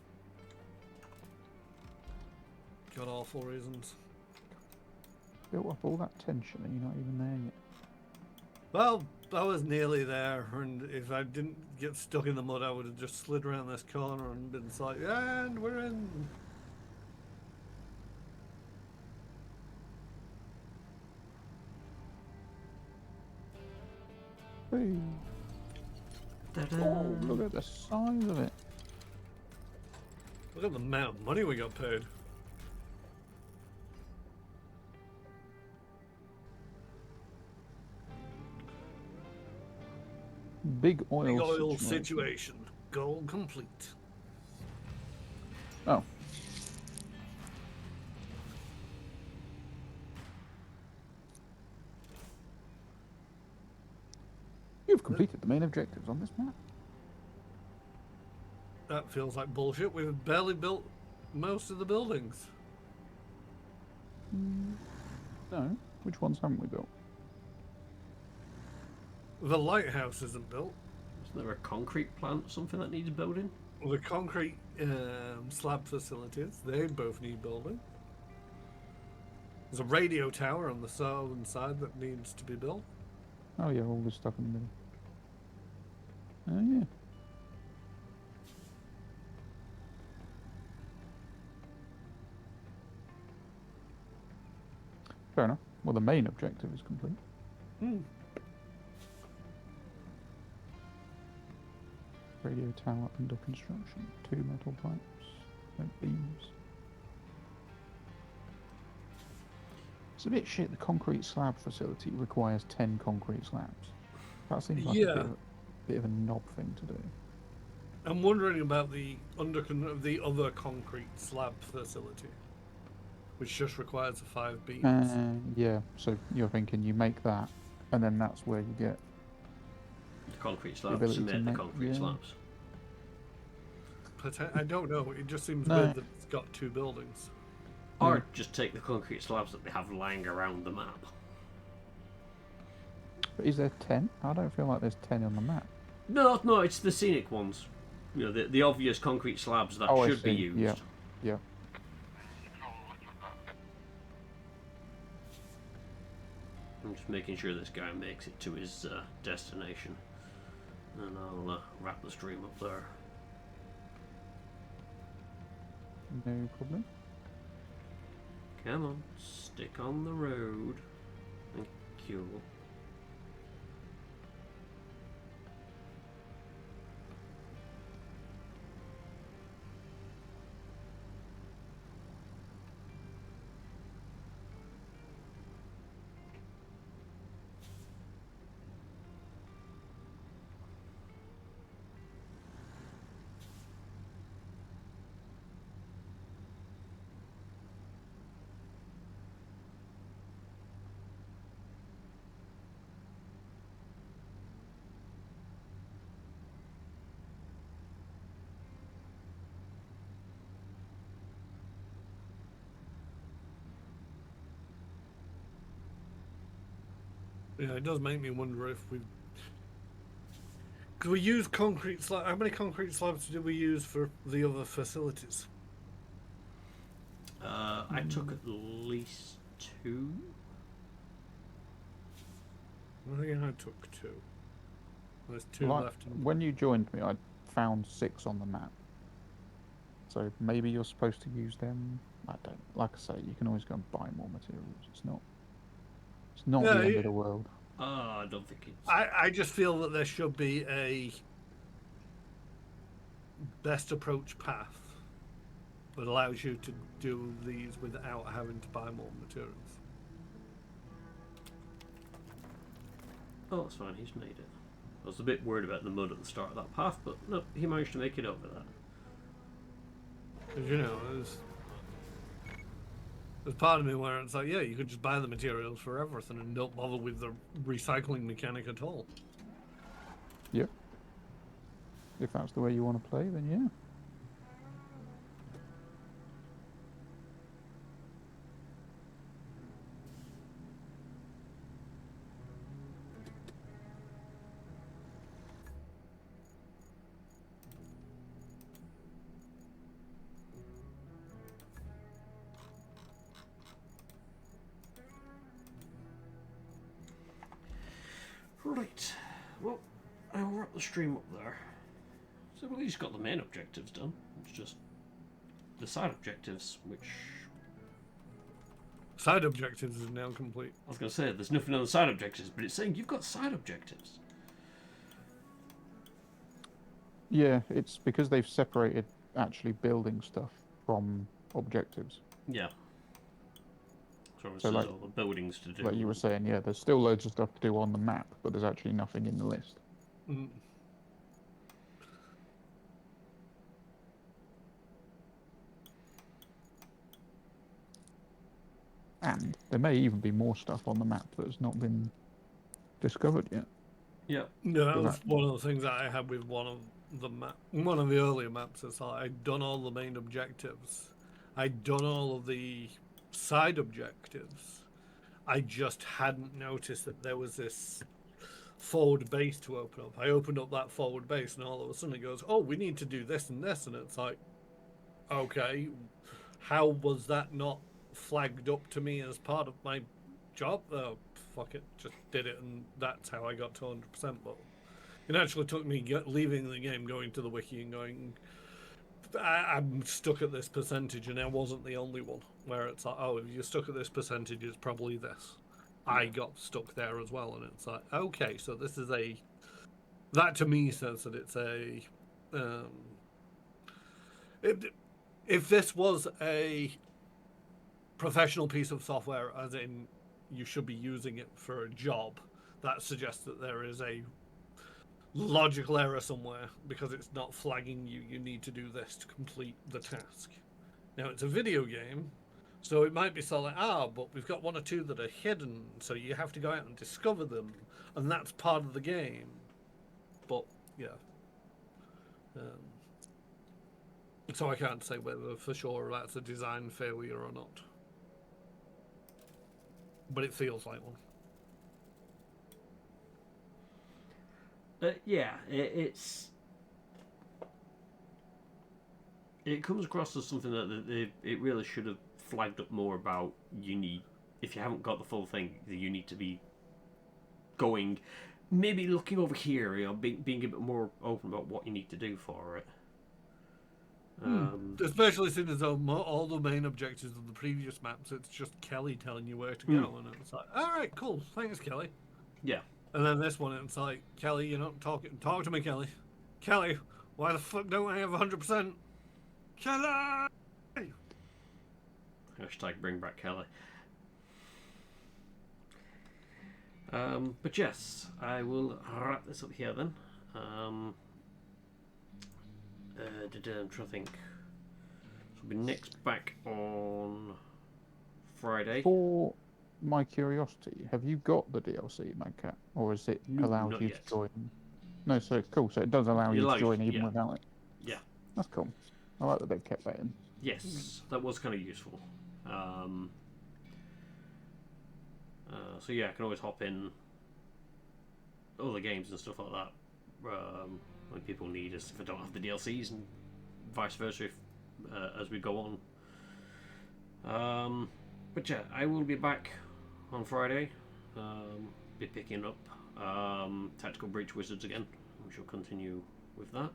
god awful reasons. Built up all that tension and you're not even there yet. Well, I was nearly there, and if I didn't get stuck in the mud, I would have just slid around this corner and been like, and we're in. Hey. Ta-da. Oh, look at the size of it. Look at the amount of money we got paid. Big oil, Big oil situation. situation. Goal complete. Oh. You've completed the main objectives on this map. That feels like bullshit. We've barely built most of the buildings. No. Which ones haven't we built? The lighthouse isn't built. Isn't there a concrete plant or something that needs building? The concrete slab facilities, they both need building. There's a radio tower on the southern side that needs to be built. Oh yeah, all this stuff in the middle. Oh yeah. Fair enough. Well, the main objective is complete. Radio tower under construction. 2 metal pipes. No beams. It's a bit shit. The concrete slab facility requires 10 concrete slabs. That seems like a bit of a knob thing to do. I'm wondering about the other concrete slab facility, which just requires 5 beams. Yeah, so you're thinking you make that, and then that's where you get The concrete slabs ability to to make the make- concrete yeah. slabs. But I don't know. It just seems No. weird that it's got 2 buildings. Or just take the concrete slabs that they have lying around the map. But is there 10? I don't feel like there's 10 on the map. No, it's the scenic ones. You know, the obvious concrete slabs that Oh, I should be see. used. Yeah. Yeah. I'm just making sure this guy makes it to his destination. And I'll wrap the stream up there. No problem. Come on, stick on the road. Thank you. Yeah, it does make me wonder if we... Because we use concrete slabs. How many concrete slabs did we use for the other facilities? I took at least 2. I think I took 2. There's 2 Like, left. when you joined me, I found 6 on the map. So maybe you're supposed to use them. I don't. Like I say, you can always go and buy more materials. It's not the end of the world. I don't think it's... I just feel that there should be a best approach path that allows you to do these without having to buy more materials. Oh, that's fine, he's made it. I was a bit worried about the mud at the start of that path, but no, he managed to make it over that. Because, you know, there's part of me where it's like, yeah, you could just buy the materials for everything and don't bother with the recycling mechanic at all. Yep. If that's the way you want to play, then yeah. Right. Well, I'll wrap the stream up there. So we've at least got the main objectives done. It's just the side objectives, which Side objectives is now complete. I was going to say there's nothing on the side objectives, but it's saying you've got side objectives. Yeah, it's because they've separated actually building stuff from objectives. Yeah. So So, there's like- all the buildings to do. Like you were saying, yeah, there's still loads of stuff to do on the map, but there's actually nothing in the list. Mm. And there may even be more stuff on the map that's not been discovered yet. Yeah. Yeah, that Is was that- one of the things that I had with one of the earlier maps. It's like I'd done all the main objectives, I'd done all of the side objectives. I just hadn't noticed that there was this forward base to open up. I opened up that forward base, and all of a sudden it goes, "Oh, we need to do this and this," and it's like, okay, how was that not flagged up to me as part of my job? Oh, fuck it, just did it, and that's how I got to 100%. But it actually took me leaving the game, going to the wiki, and going, I'm stuck at this percentage, and I wasn't the only one. Where it's like, oh, if you're stuck at this percentage, it's probably this. I got stuck there as well, and it's like, okay, so this is that to me says that it's a, if this was a professional piece of software, as in you should be using it for a job, that suggests that there is a logical error somewhere, because it's not flagging you need to do this to complete the task. Now, it's a video game, so it might be sort of like, but we've got one or two that are hidden, so you have to go out and discover them, and that's part of the game. But yeah, so I can't say whether for sure that's a design failure or not, but it feels like one. Yeah, it comes across as something that it really should have flagged up more about. If you haven't got the full thing, you need to be going, maybe looking over here, being a bit more open about what you need to do for it. Especially since all the main objectives of the previous maps, it's just Kelly telling you where to go, and it's like, all right, cool, thanks, Kelly. Yeah. And then this one, it's like, Kelly, you're not talking. Talk to me, Kelly. Kelly, why the fuck don't I have 100%? Kelly! Hashtag bring back Kelly. But yes, I will wrap this up here then. I'm trying to think. So we'll be next back on Friday. For my curiosity, have you got the DLC, Madcat, or is it No, allowed not you yet. to join? No, so cool. So it does allow It you allows to join you, even yeah. without it. Yeah. That's cool. I like that they've kept that in. Yes, that was kind of useful. So yeah, I can always hop in other games and stuff like that when people need us if I don't have the DLCs, and vice versa as we go on. But yeah, I will be back on Friday. Be picking up Tactical Breach Wizards again. We shall continue with that.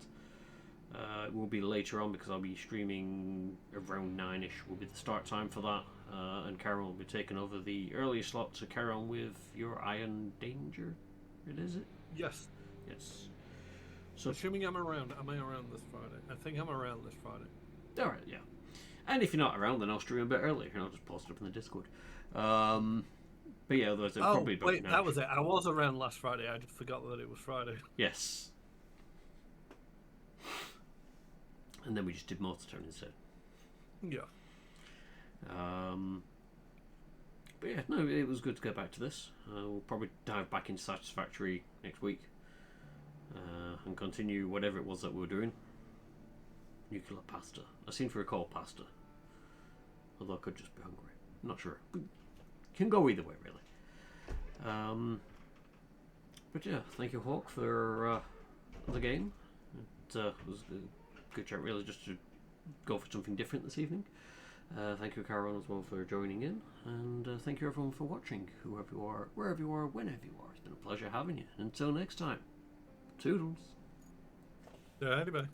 It will be later on because I'll be streaming around 9ish will be the start time for that, and Karen will be taking over the early slot to carry on with your Iron Danger. Is it? Yes. Yes. So assuming I'm around, am I around this Friday? I think I'm around this Friday. Alright, yeah. And if you're not around, then I'll stream a bit earlier and I'll just post it up in the Discord. But yeah, otherwise it'll probably be wait, about that 9ish. was it. I was around last Friday. I just forgot that it was Friday. Yes. And then we just did Mortar Turn instead. Yeah. But yeah, no, it was good to go back to this. We'll probably dive back into Satisfactory next week and continue whatever it was that we were doing. Nuclear pasta. I seem to recall pasta. Although I could just be hungry. I'm not sure. But can go either way, really. But yeah, thank you, Hawk, for the game. It was a good chat, really, just to go for something different this evening. Thank you, Caroline, as well, for joining in, and thank you everyone for watching, whoever you are, wherever you are, whenever you are. It's been a pleasure having you. Until next time, toodles. Anyway.